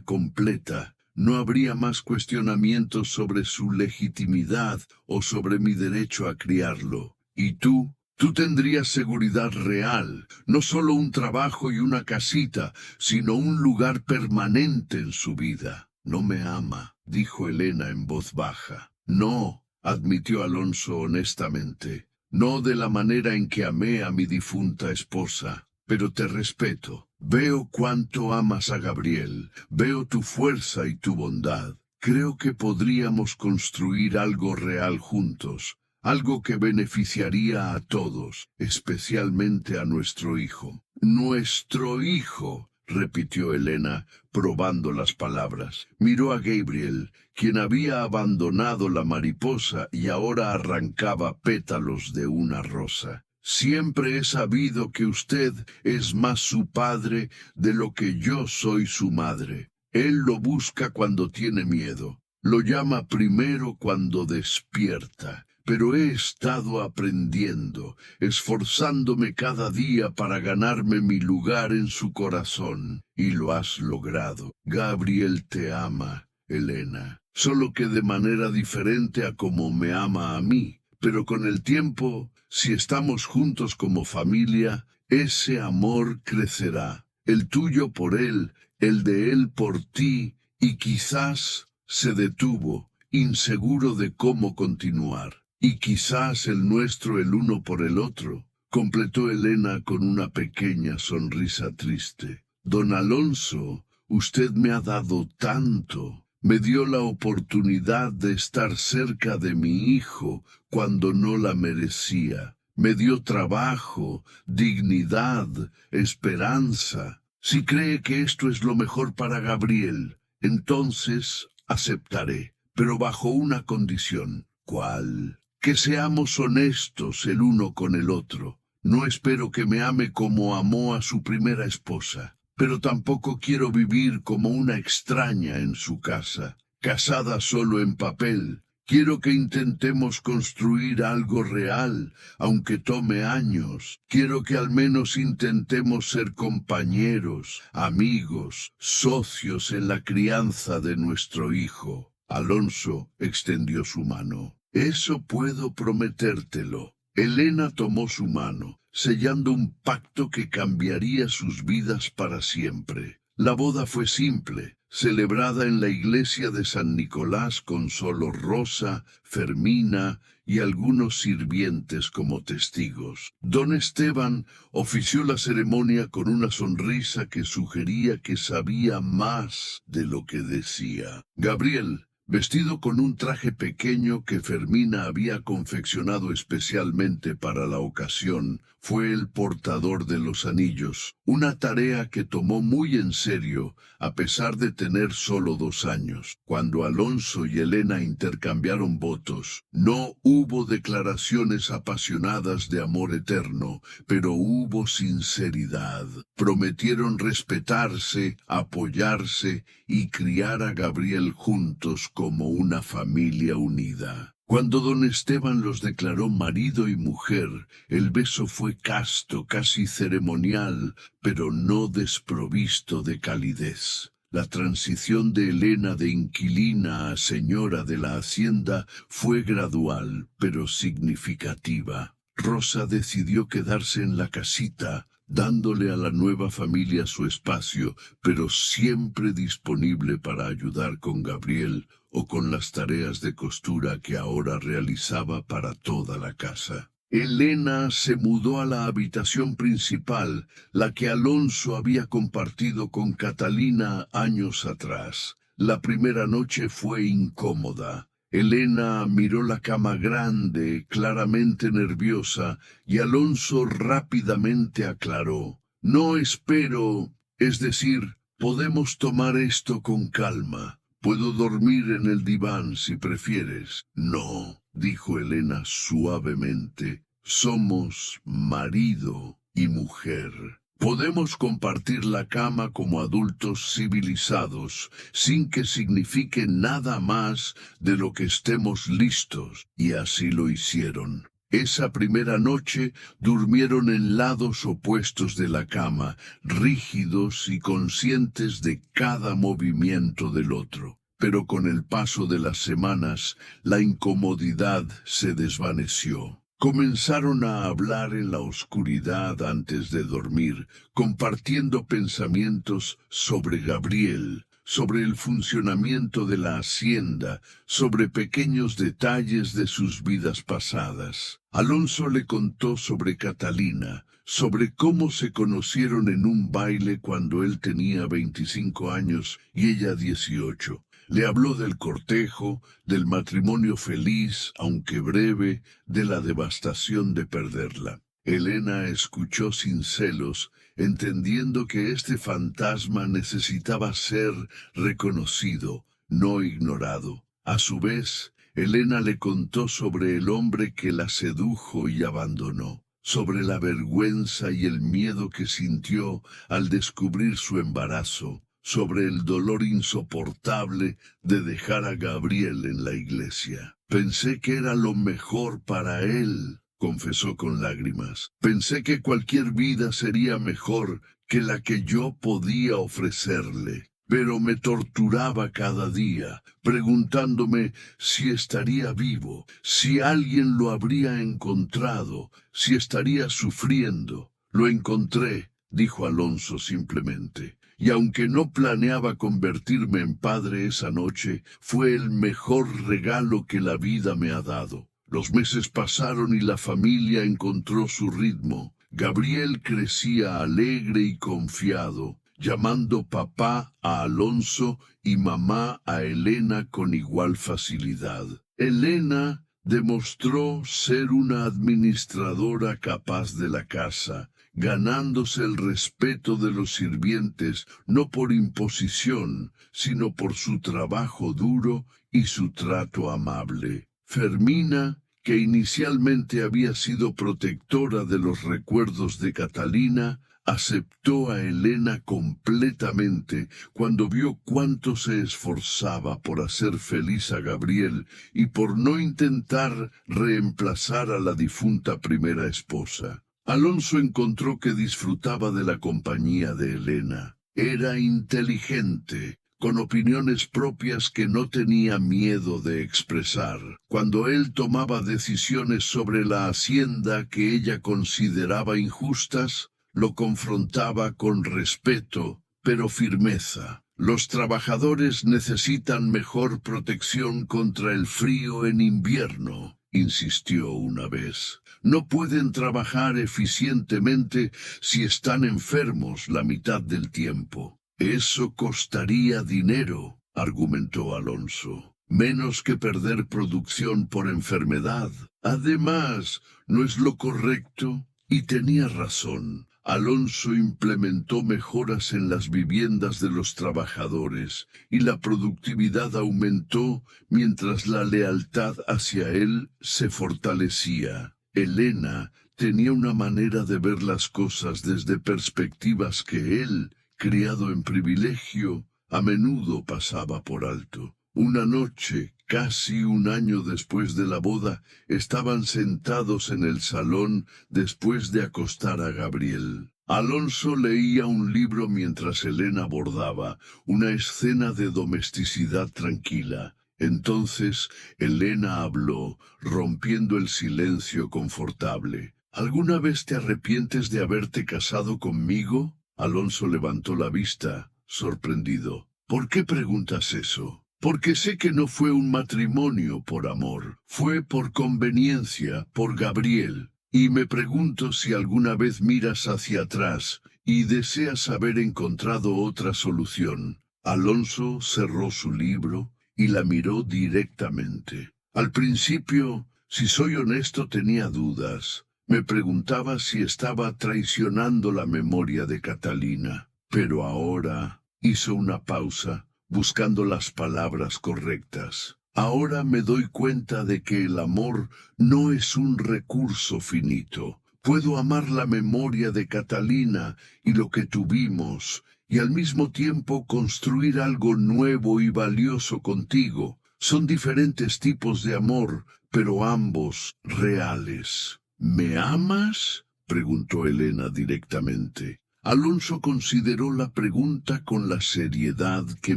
completa. No habría más cuestionamientos sobre su legitimidad o sobre mi derecho a criarlo. Y tú Tú tendrías seguridad real, no solo un trabajo y una casita, sino un lugar permanente en su vida. No me ama, dijo Elena en voz baja. No, admitió Alonso honestamente. No de la manera en que amé a mi difunta esposa, pero te respeto. Veo cuánto amas a Gabriel, veo tu fuerza y tu bondad. Creo que podríamos construir algo real juntos, algo que beneficiaría a todos, especialmente a nuestro hijo. Nuestro hijo, repitió Elena, probando las palabras. Miró a Gabriel, quien había abandonado la mariposa y ahora arrancaba pétalos de una rosa. Siempre he sabido que usted es más su padre de lo que yo soy su madre. Él lo busca cuando tiene miedo. Lo llama primero cuando despierta. Pero he estado aprendiendo, esforzándome cada día para ganarme mi lugar en su corazón. Y lo has logrado. Gabriel te ama, Elena. Solo que de manera diferente a como me ama a mí. Pero con el tiempo, si estamos juntos como familia, ese amor crecerá. El tuyo por él, el de él por ti, y quizás se detuvo, inseguro de cómo continuar. Y quizás el nuestro el uno por el otro, completó Elena con una pequeña sonrisa triste. Don Alonso, usted me ha dado tanto. Me dio la oportunidad de estar cerca de mi hijo cuando no la merecía. Me dio trabajo, dignidad, esperanza. Si cree que esto es lo mejor para Gabriel, entonces aceptaré, pero bajo una condición. ¿Cuál? Que seamos honestos el uno con el otro. No espero que me ame como amó a su primera esposa, pero tampoco quiero vivir como una extraña en su casa, casada solo en papel. Quiero que intentemos construir algo real, aunque tome años. Quiero que al menos intentemos ser compañeros, amigos, socios en la crianza de nuestro hijo. Alonso extendió su mano. Eso puedo prometértelo. Elena tomó su mano, sellando un pacto que cambiaría sus vidas para siempre. La boda fue simple, celebrada en la iglesia de San Nicolás con solo Rosa, Fermina y algunos sirvientes como testigos. Don Esteban ofició la ceremonia con una sonrisa que sugería que sabía más de lo que decía. Gabriel, vestido con un traje pequeño que Fermina había confeccionado especialmente para la ocasión, fue el portador de los anillos, una tarea que tomó muy en serio, a pesar de tener solo 2 años. Cuando Alonso y Elena intercambiaron votos, no hubo declaraciones apasionadas de amor eterno, pero hubo sinceridad. Prometieron respetarse, apoyarse y criar a Gabriel juntos como una familia unida. Cuando don Esteban los declaró marido y mujer, el beso fue casto, casi ceremonial, pero no desprovisto de calidez. La transición de Elena de inquilina a señora de la hacienda fue gradual, pero significativa. Rosa decidió quedarse en la casita, dándole a la nueva familia su espacio, pero siempre disponible para ayudar con Gabriel o con las tareas de costura que ahora realizaba para toda la casa. Elena se mudó a la habitación principal, la que Alonso había compartido con Catalina años atrás. La primera noche fue incómoda. Elena miró la cama grande, claramente nerviosa, y Alonso rápidamente aclaró. No espero, es decir, podemos tomar esto con calma. Puedo dormir en el diván si prefieres. No, dijo Elena suavemente. Somos marido y mujer. Podemos compartir la cama como adultos civilizados, sin que signifique nada más de lo que estemos listos. Y así lo hicieron. Esa primera noche durmieron en lados opuestos de la cama, rígidos y conscientes de cada movimiento del otro. Pero con el paso de las semanas, la incomodidad se desvaneció. Comenzaron a hablar en la oscuridad antes de dormir, compartiendo pensamientos sobre Gabriel, sobre el funcionamiento de la hacienda, sobre pequeños detalles de sus vidas pasadas. Alonso le contó sobre Catalina, sobre cómo se conocieron en un baile cuando él tenía 25 años y ella 18. Le habló del cortejo, del matrimonio feliz, aunque breve, de la devastación de perderla. Elena escuchó sin celos, entendiendo que este fantasma necesitaba ser reconocido, no ignorado. A su vez, Elena le contó sobre el hombre que la sedujo y abandonó, sobre la vergüenza y el miedo que sintió al descubrir su embarazo, sobre el dolor insoportable de dejar a Gabriel en la iglesia. Pensé que era lo mejor para él, confesó con lágrimas. Pensé que cualquier vida sería mejor que la que yo podía ofrecerle. Pero me torturaba cada día, preguntándome si estaría vivo, si alguien lo habría encontrado, si estaría sufriendo. Lo encontré, dijo Alonso simplemente. Y aunque no planeaba convertirme en padre esa noche, fue el mejor regalo que la vida me ha dado. Los meses pasaron y la familia encontró su ritmo. Gabriel crecía alegre y confiado, llamando papá a Alonso y mamá a Elena con igual facilidad. Elena demostró ser una administradora capaz de la casa, ganándose el respeto de los sirvientes no por imposición, sino por su trabajo duro y su trato amable. Fermina, que inicialmente había sido protectora de los recuerdos de Catalina, aceptó a Elena completamente cuando vio cuánto se esforzaba por hacer feliz a Gabriel y por no intentar reemplazar a la difunta primera esposa. Alonso encontró que disfrutaba de la compañía de Elena. Era inteligente, con opiniones propias que no tenía miedo de expresar. Cuando él tomaba decisiones sobre la hacienda que ella consideraba injustas, lo confrontaba con respeto, pero firmeza. Los trabajadores necesitan mejor protección contra el frío en invierno, insistió una vez. No pueden trabajar eficientemente si están enfermos la mitad del tiempo. Eso costaría dinero, argumentó Alonso. Menos que perder producción por enfermedad. Además, no es lo correcto. Y tenía razón. Alonso implementó mejoras en las viviendas de los trabajadores y la productividad aumentó mientras la lealtad hacia él se fortalecía. Elena tenía una manera de ver las cosas desde perspectivas que él, criado en privilegio, a menudo pasaba por alto. Una noche, casi un año después de la boda, estaban sentados en el salón después de acostar a Gabriel. Alonso leía un libro mientras Elena bordaba, una escena de domesticidad tranquila. Entonces Elena habló, rompiendo el silencio confortable. ¿Alguna vez te arrepientes de haberte casado conmigo? Alonso levantó la vista, sorprendido. ¿Por qué preguntas eso? Porque sé que no fue un matrimonio por amor, fue por conveniencia, por Gabriel. Y me pregunto si alguna vez miras hacia atrás y deseas haber encontrado otra solución. Alonso cerró su libro y la miró directamente. Al principio, si soy honesto, tenía dudas. Me preguntaba si estaba traicionando la memoria de Catalina. Pero ahora hizo una pausa, buscando las palabras correctas. Ahora me doy cuenta de que el amor no es un recurso finito. Puedo amar la memoria de Catalina y lo que tuvimos, y al mismo tiempo construir algo nuevo y valioso contigo. Son diferentes tipos de amor, pero ambos reales. ¿Me amas?, preguntó Elena directamente. Alonso consideró la pregunta con la seriedad que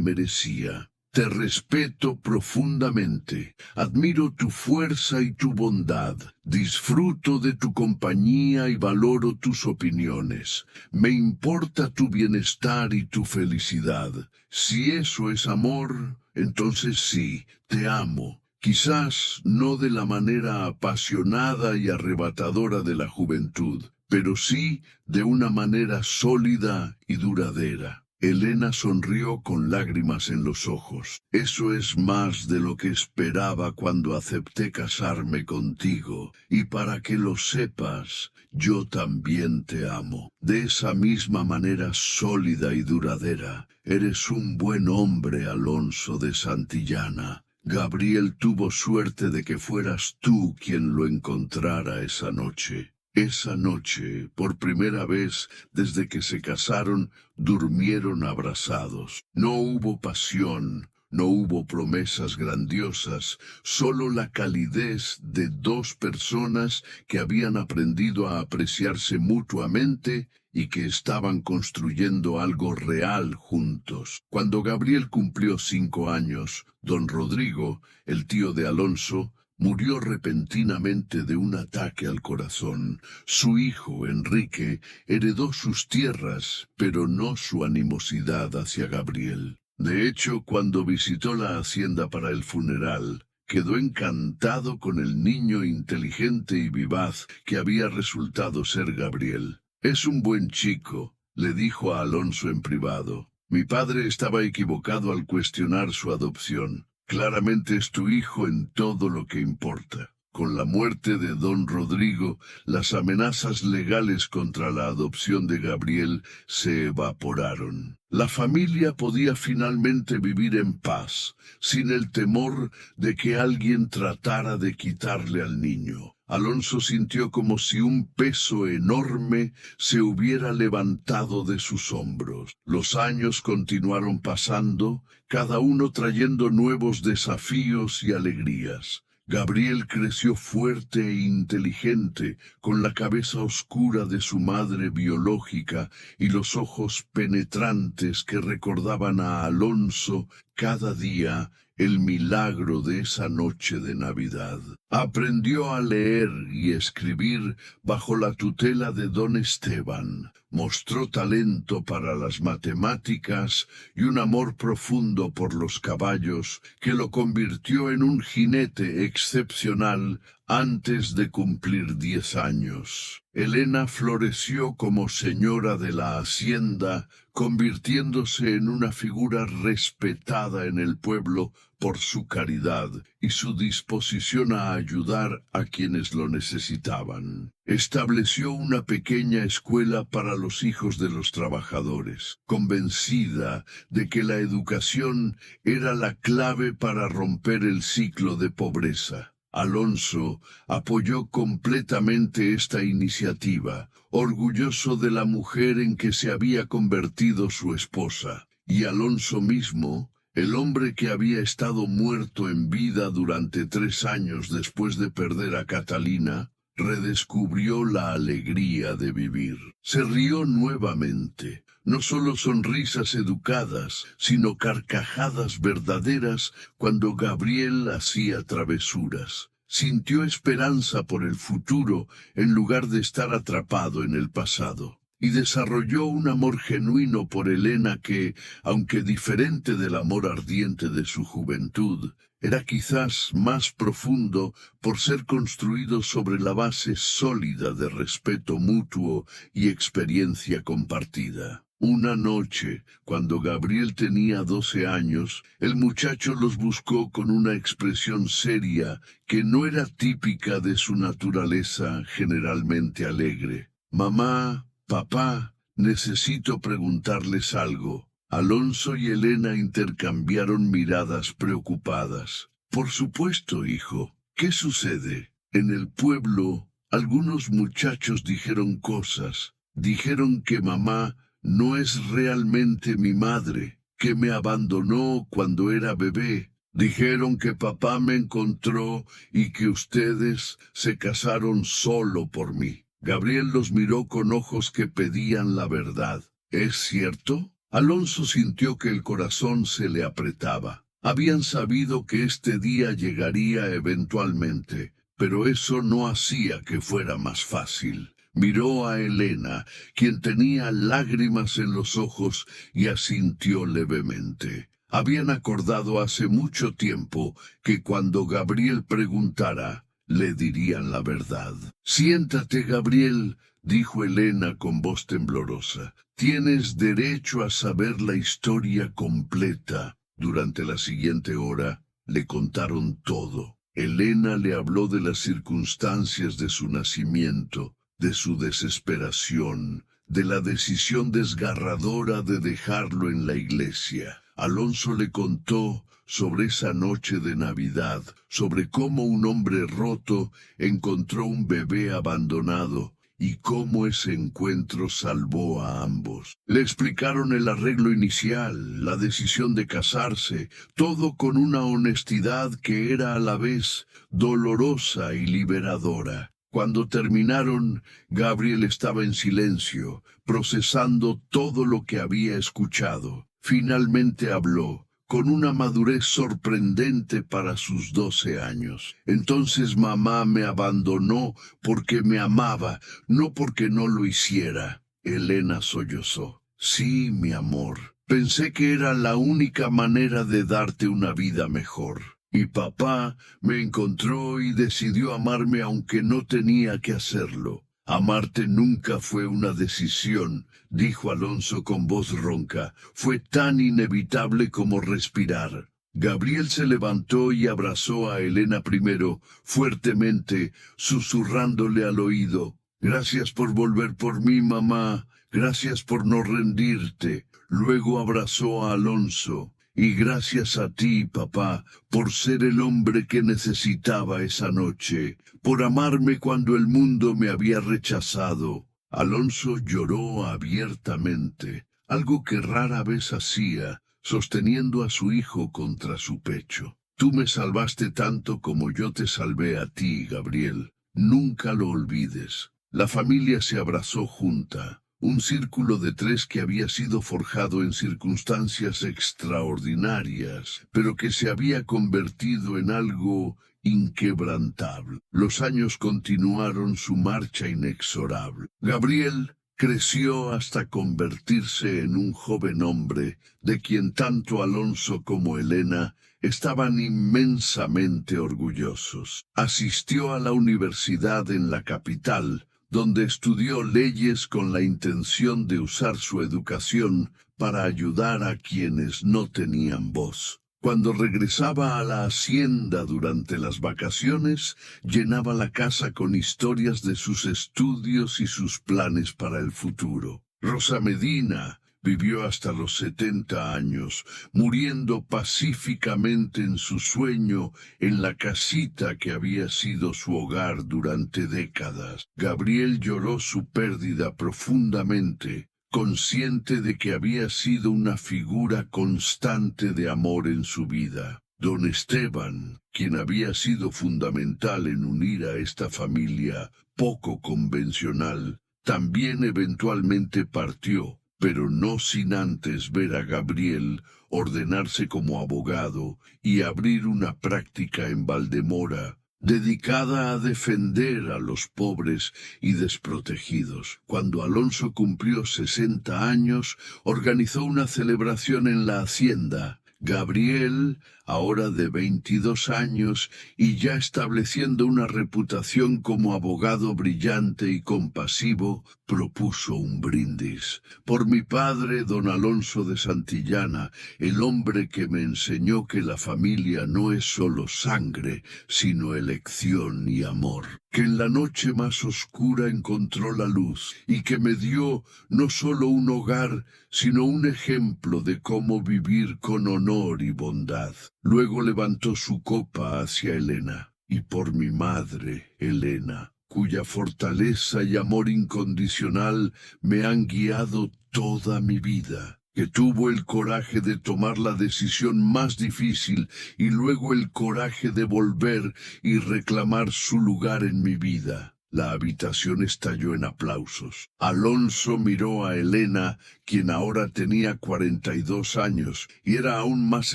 merecía. Te respeto profundamente, admiro tu fuerza y tu bondad, disfruto de tu compañía y valoro tus opiniones. Me importa tu bienestar y tu felicidad. Si eso es amor, entonces sí, te amo. Quizás no de la manera apasionada y arrebatadora de la juventud, pero sí de una manera sólida y duradera. Elena sonrió con lágrimas en los ojos. Eso es más de lo que esperaba cuando acepté casarme contigo. Y para que lo sepas, yo también te amo. De esa misma manera sólida y duradera. Eres un buen hombre, Alonso de Santillana. Gabriel tuvo suerte de que fueras tú quien lo encontrara esa noche. Esa noche, por primera vez desde que se casaron, durmieron abrazados. No hubo pasión, no hubo promesas grandiosas, solo la calidez de dos personas que habían aprendido a apreciarse mutuamente y que estaban construyendo algo real juntos. Cuando Gabriel cumplió 5 años, don Rodrigo, el tío de Alonso, murió repentinamente de un ataque al corazón. Su hijo, Enrique, heredó sus tierras, pero no su animosidad hacia Gabriel. De hecho, cuando visitó la hacienda para el funeral, quedó encantado con el niño inteligente y vivaz que había resultado ser Gabriel. «Es un buen chico», le dijo a Alonso en privado. «Mi padre estaba equivocado al cuestionar su adopción. Claramente es tu hijo en todo lo que importa». Con la muerte de don Rodrigo, las amenazas legales contra la adopción de Gabriel se evaporaron. La familia podía finalmente vivir en paz, sin el temor de que alguien tratara de quitarle al niño. Alonso sintió como si un peso enorme se hubiera levantado de sus hombros. Los años continuaron pasando, cada uno trayendo nuevos desafíos y alegrías. Gabriel creció fuerte e inteligente, con la cabeza oscura de su madre biológica y los ojos penetrantes que recordaban a Alonso cada día el milagro de esa noche de Navidad. Aprendió a leer y escribir bajo la tutela de don Esteban. Mostró talento para las matemáticas y un amor profundo por los caballos que lo convirtió en un jinete excepcional antes de cumplir 10 años. Elena floreció como señora de la hacienda, convirtiéndose en una figura respetada en el pueblo por su caridad y su disposición a ayudar a quienes lo necesitaban. Estableció una pequeña escuela para los hijos de los trabajadores, convencida de que la educación era la clave para romper el ciclo de pobreza. Alonso apoyó completamente esta iniciativa, orgulloso de la mujer en que se había convertido su esposa. Y Alonso mismo, el hombre que había estado muerto en vida durante 3 años después de perder a Catalina, redescubrió la alegría de vivir. Se rió nuevamente. No solo sonrisas educadas, sino carcajadas verdaderas cuando Gabriel hacía travesuras. Sintió esperanza por el futuro en lugar de estar atrapado en el pasado. Y desarrolló un amor genuino por Elena que, aunque diferente del amor ardiente de su juventud, era quizás más profundo por ser construido sobre la base sólida de respeto mutuo y experiencia compartida. Una noche, cuando Gabriel tenía 12 años, el muchacho los buscó con una expresión seria que no era típica de su naturaleza generalmente alegre. «Mamá, papá, necesito preguntarles algo». Alonso y Elena intercambiaron miradas preocupadas. «Por supuesto, hijo. ¿Qué sucede?» «En el pueblo, algunos muchachos dijeron cosas. Dijeron que mamá no es realmente mi madre, que me abandonó cuando era bebé. Dijeron que papá me encontró y que ustedes se casaron solo por mí». Gabriel los miró con ojos que pedían la verdad. «¿Es cierto?» Alonso sintió que el corazón se le apretaba. Habían sabido que este día llegaría eventualmente, pero eso no hacía que fuera más fácil. Miró a Elena, quien tenía lágrimas en los ojos, y asintió levemente. Habían acordado hace mucho tiempo que cuando Gabriel preguntara, le dirían la verdad. «Siéntate, Gabriel», dijo Elena con voz temblorosa. «Tienes derecho a saber la historia completa». Durante la siguiente hora le contaron todo. Elena le habló de las circunstancias de su nacimiento, de su desesperación, de la decisión desgarradora de dejarlo en la iglesia. Alonso le contó sobre esa noche de Navidad, sobre cómo un hombre roto encontró un bebé abandonado y cómo ese encuentro salvó a ambos. Le explicaron el arreglo inicial, la decisión de casarse, todo con una honestidad que era a la vez dolorosa y liberadora. Cuando terminaron, Gabriel estaba en silencio, procesando todo lo que había escuchado. Finalmente habló, con una madurez sorprendente para sus 12 años. «Entonces mamá me abandonó porque me amaba, no porque no lo hiciera». Elena sollozó. «Sí, mi amor. Pensé que era la única manera de darte una vida mejor. Y papá me encontró y decidió amarme aunque no tenía que hacerlo». «Amarte nunca fue una decisión», dijo Alonso con voz ronca. «Fue tan inevitable como respirar». Gabriel se levantó y abrazó a Elena primero, fuertemente, susurrándole al oído. «Gracias por volver por mí, mamá. Gracias por no rendirte». Luego abrazó a Alonso. «Y gracias a ti, papá, por ser el hombre que necesitaba esa noche, por amarme cuando el mundo me había rechazado». Alonso lloró abiertamente, algo que rara vez hacía, sosteniendo a su hijo contra su pecho. «Tú me salvaste tanto como yo te salvé a ti, Gabriel. Nunca lo olvides». La familia se abrazó junta. Un círculo de tres que había sido forjado en circunstancias extraordinarias, pero que se había convertido en algo inquebrantable. Los años continuaron su marcha inexorable. Gabriel creció hasta convertirse en un joven hombre, de quien tanto Alonso como Elena estaban inmensamente orgullosos. Asistió a la universidad en la capital, donde estudió leyes con la intención de usar su educación para ayudar a quienes no tenían voz. Cuando regresaba a la hacienda durante las vacaciones, llenaba la casa con historias de sus estudios y sus planes para el futuro. Rosa Medina vivió hasta los 70 años, muriendo pacíficamente en su sueño en la casita que había sido su hogar durante décadas. Gabriel lloró su pérdida profundamente, consciente de que había sido una figura constante de amor en su vida. Don Esteban, quien había sido fundamental en unir a esta familia poco convencional, también eventualmente partió, pero no sin antes ver a Gabriel ordenarse como abogado y abrir una práctica en Valdemora, dedicada a defender a los pobres y desprotegidos. Cuando Alonso cumplió 60 años, organizó una celebración en la hacienda. Gabriel, ahora de 22 años y ya estableciendo una reputación como abogado brillante y compasivo, propuso un brindis. «Por mi padre, don Alonso de Santillana, el hombre que me enseñó que la familia no es solo sangre, sino elección y amor, que en la noche más oscura encontró la luz y que me dio no solo un hogar, sino un ejemplo de cómo vivir con honor y bondad». Luego levantó su copa hacia Elena. «Y por mi madre, Elena, cuya fortaleza y amor incondicional me han guiado toda mi vida, que tuvo el coraje de tomar la decisión más difícil y luego el coraje de volver y reclamar su lugar en mi vida. La habitación estalló en aplausos. Alonso miró a Elena, quien ahora tenía 42 años, y era aún más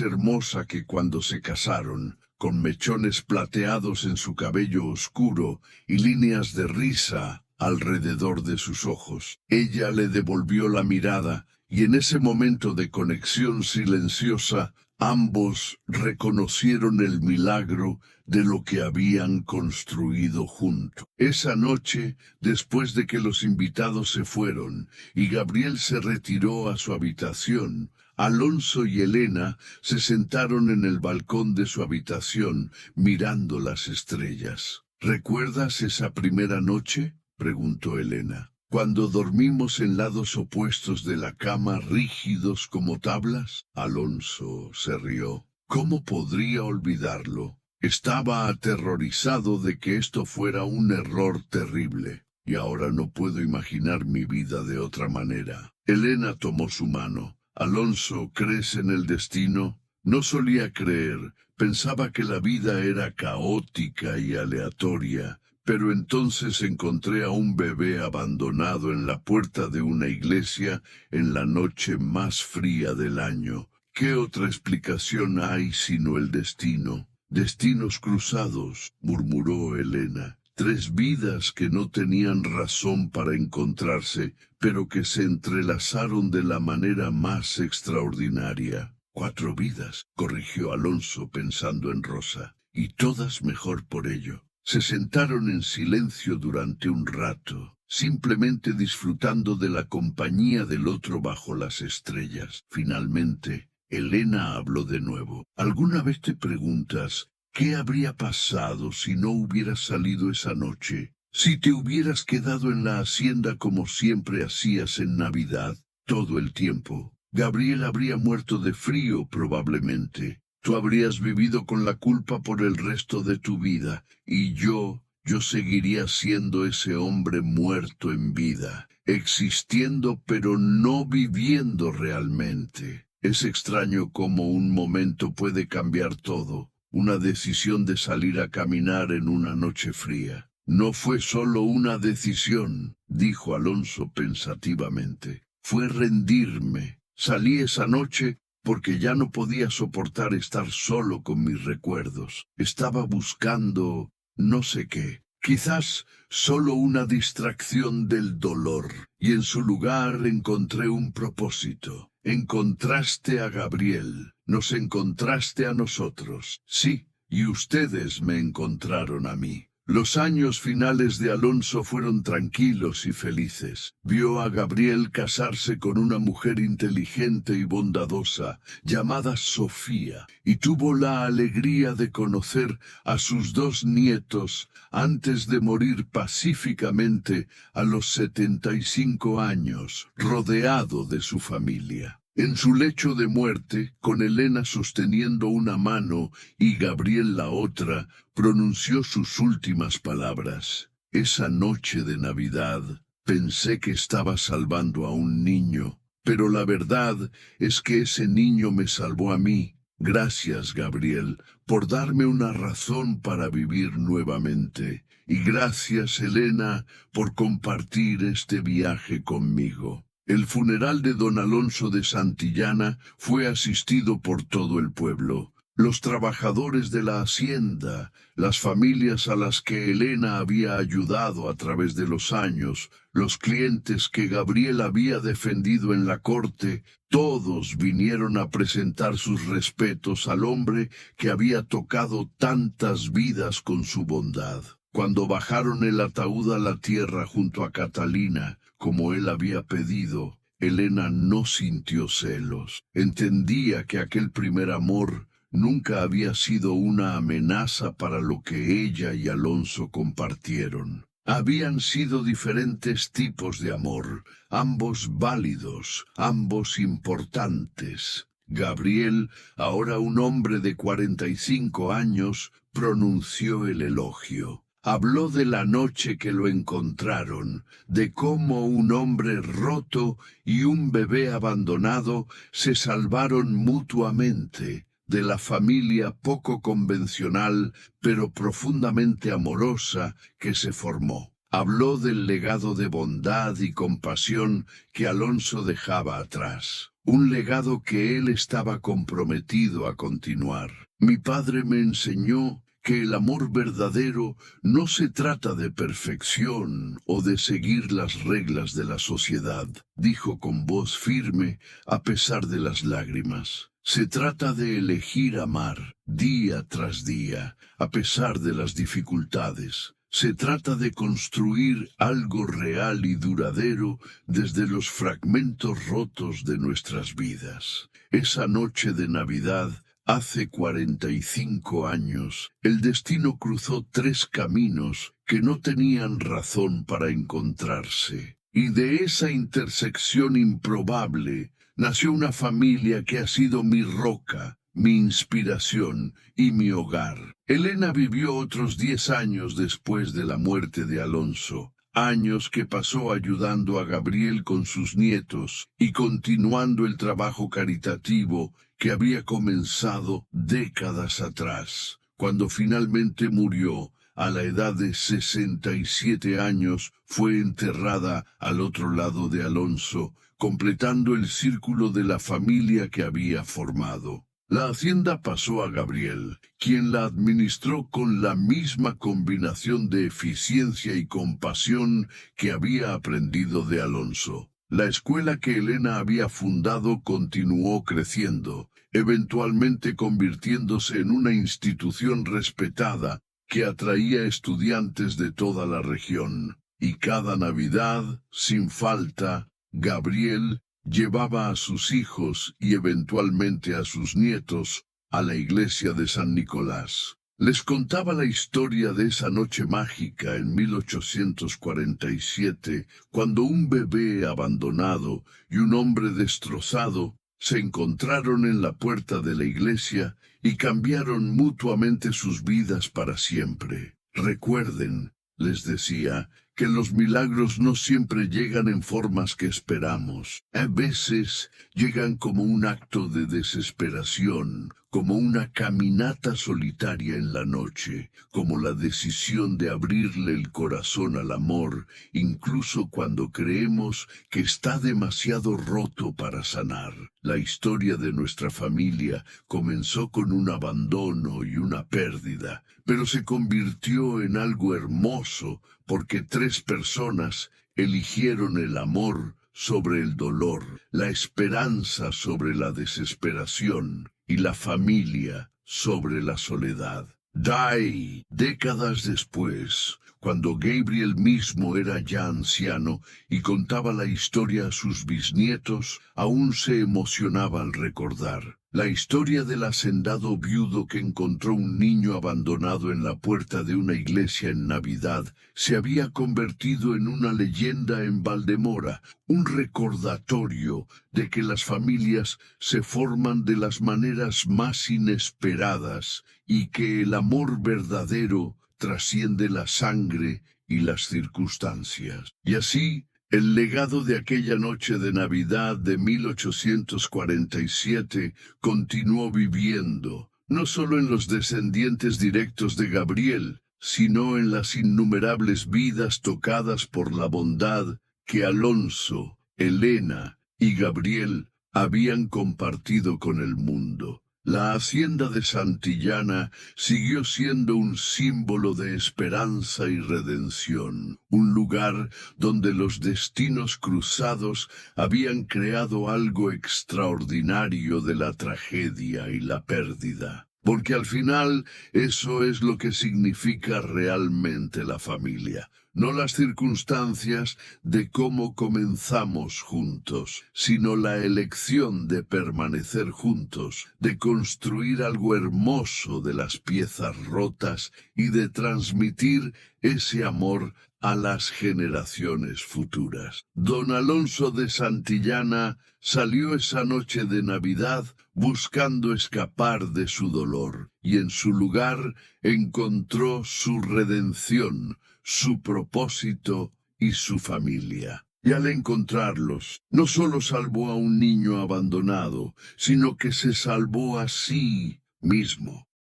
hermosa que cuando se casaron, con mechones plateados en su cabello oscuro y líneas de risa alrededor de sus ojos. Ella le devolvió la mirada, y en ese momento de conexión silenciosa, ambos reconocieron el milagro de lo que habían construido juntos. Esa noche, después de que los invitados se fueron y Gabriel se retiró a su habitación, Alonso y Elena se sentaron en el balcón de su habitación mirando las estrellas. ¿Recuerdas esa primera noche?, preguntó Elena. Cuando dormimos en lados opuestos de la cama, rígidos como tablas. Alonso se rió. ¿Cómo podría olvidarlo? Estaba aterrorizado de que esto fuera un error terrible, y ahora no puedo imaginar mi vida de otra manera. Elena tomó su mano. Alonso, ¿crees en el destino? No solía creer, pensaba que la vida era caótica y aleatoria. Pero entonces encontré a un bebé abandonado en la puerta de una iglesia en la noche más fría del año. ¿Qué otra explicación hay sino el destino? Destinos cruzados, murmuró Elena. 3 vidas que no tenían razón para encontrarse, pero que se entrelazaron de la manera más extraordinaria. 4 vidas, corrigió Alonso pensando en Rosa, y todas mejor por ello. Se sentaron en silencio durante un rato, simplemente disfrutando de la compañía del otro bajo las estrellas. Finalmente, Elena habló de nuevo. ¿Alguna vez te preguntas qué habría pasado si no hubieras salido esa noche? Si te hubieras quedado en la hacienda como siempre hacías en Navidad, todo el tiempo. Gabriel habría muerto de frío probablemente. Tú habrías vivido con la culpa por el resto de tu vida, y yo seguiría siendo ese hombre muerto en vida, existiendo pero no viviendo realmente. Es extraño cómo un momento puede cambiar todo, una decisión de salir a caminar en una noche fría. No fue solo una decisión, dijo Alonso pensativamente. Fue rendirme. Salí esa noche porque ya no podía soportar estar solo con mis recuerdos. Estaba buscando no sé qué, quizás solo una distracción del dolor, y en su lugar encontré un propósito. Encontraste a Gabriel, nos encontraste a nosotros, sí, y ustedes me encontraron a mí. Los años finales de Alonso fueron tranquilos y felices. Vio a Gabriel casarse con una mujer inteligente y bondadosa, llamada Sofía, y tuvo la alegría de conocer a sus 2 nietos antes de morir pacíficamente a los 75 años, rodeado de su familia. En su lecho de muerte, con Elena sosteniendo una mano y Gabriel la otra, pronunció sus últimas palabras. Esa noche de Navidad, pensé que estaba salvando a un niño, pero la verdad es que ese niño me salvó a mí. Gracias, Gabriel, por darme una razón para vivir nuevamente. Y gracias, Elena, por compartir este viaje conmigo. El funeral de don Alonso de Santillana fue asistido por todo el pueblo. Los trabajadores de la hacienda, las familias a las que Elena había ayudado a través de los años, los clientes que Gabriel había defendido en la corte, todos vinieron a presentar sus respetos al hombre que había tocado tantas vidas con su bondad. Cuando bajaron el ataúd a la tierra junto a Catalina, como él había pedido, Elena no sintió celos. Entendía que aquel primer amor nunca había sido una amenaza para lo que ella y Alonso compartieron. Habían sido diferentes tipos de amor, ambos válidos, ambos importantes. Gabriel, ahora un hombre de 45 años, pronunció el elogio. Habló de la noche que lo encontraron, de cómo un hombre roto y un bebé abandonado se salvaron mutuamente, de la familia poco convencional pero profundamente amorosa que se formó. Habló del legado de bondad y compasión que Alonso dejaba atrás, un legado que él estaba comprometido a continuar. Mi padre me enseñó que el amor verdadero no se trata de perfección o de seguir las reglas de la sociedad, dijo con voz firme a pesar de las lágrimas. Se trata de elegir amar día tras día, a pesar de las dificultades. Se trata de construir algo real y duradero desde los fragmentos rotos de nuestras vidas. Esa noche de Navidad, hace 45 años, el destino cruzó tres caminos que no tenían razón para encontrarse. Y de esa intersección improbable nació una familia que ha sido mi roca, mi inspiración y mi hogar. Elena vivió otros 10 años después de la muerte de Alonso, años que pasó ayudando a Gabriel con sus nietos y continuando el trabajo caritativo que había comenzado décadas atrás. Cuando finalmente murió, a la edad de 67 años, fue enterrada al otro lado de Alonso, completando el círculo de la familia que había formado. La hacienda pasó a Gabriel, quien la administró con la misma combinación de eficiencia y compasión que había aprendido de Alonso. La escuela que Elena había fundado continuó creciendo, eventualmente convirtiéndose en una institución respetada que atraía estudiantes de toda la región. Y cada Navidad, sin falta, Gabriel llevaba a sus hijos y eventualmente a sus nietos a la iglesia de San Nicolás. Les contaba la historia de esa noche mágica en 1847, cuando un bebé abandonado y un hombre destrozado se encontraron en la puerta de la iglesia y cambiaron mutuamente sus vidas para siempre. Recuerden, les decía, que los milagros no siempre llegan en formas que esperamos. A veces llegan como un acto de desesperación, como una caminata solitaria en la noche, como la decisión de abrirle el corazón al amor, incluso cuando creemos que está demasiado roto para sanar. La historia de nuestra familia comenzó con un abandono y una pérdida, pero se convirtió en algo hermoso porque tres personas eligieron el amor sobre el dolor, la esperanza sobre la desesperación y la familia sobre la soledad. Décadas después, cuando Gabriel mismo era ya anciano y contaba la historia a sus bisnietos, aún se emocionaba al recordar. La historia del hacendado viudo que encontró un niño abandonado en la puerta de una iglesia en Navidad se había convertido en una leyenda en Valdemora, un recordatorio de que las familias se forman de las maneras más inesperadas y que el amor verdadero trasciende la sangre y las circunstancias. Y así, el legado de aquella noche de Navidad de 1847 continuó viviendo, no solo en los descendientes directos de Gabriel, sino en las innumerables vidas tocadas por la bondad que Alonso, Elena y Gabriel habían compartido con el mundo. La hacienda de Santillana siguió siendo un símbolo de esperanza y redención, un lugar donde los destinos cruzados habían creado algo extraordinario de la tragedia y la pérdida. Porque al final eso es lo que significa realmente la familia. No las circunstancias de cómo comenzamos juntos, sino la elección de permanecer juntos, de construir algo hermoso de las piezas rotas y de transmitir ese amor a las generaciones futuras. Don Alonso de Santillana salió esa noche de Navidad buscando escapar de su dolor, y en su lugar encontró su redención, su propósito y su familia. Y al encontrarlos, no solo salvó a un niño abandonado, sino que se salvó a sí mismo.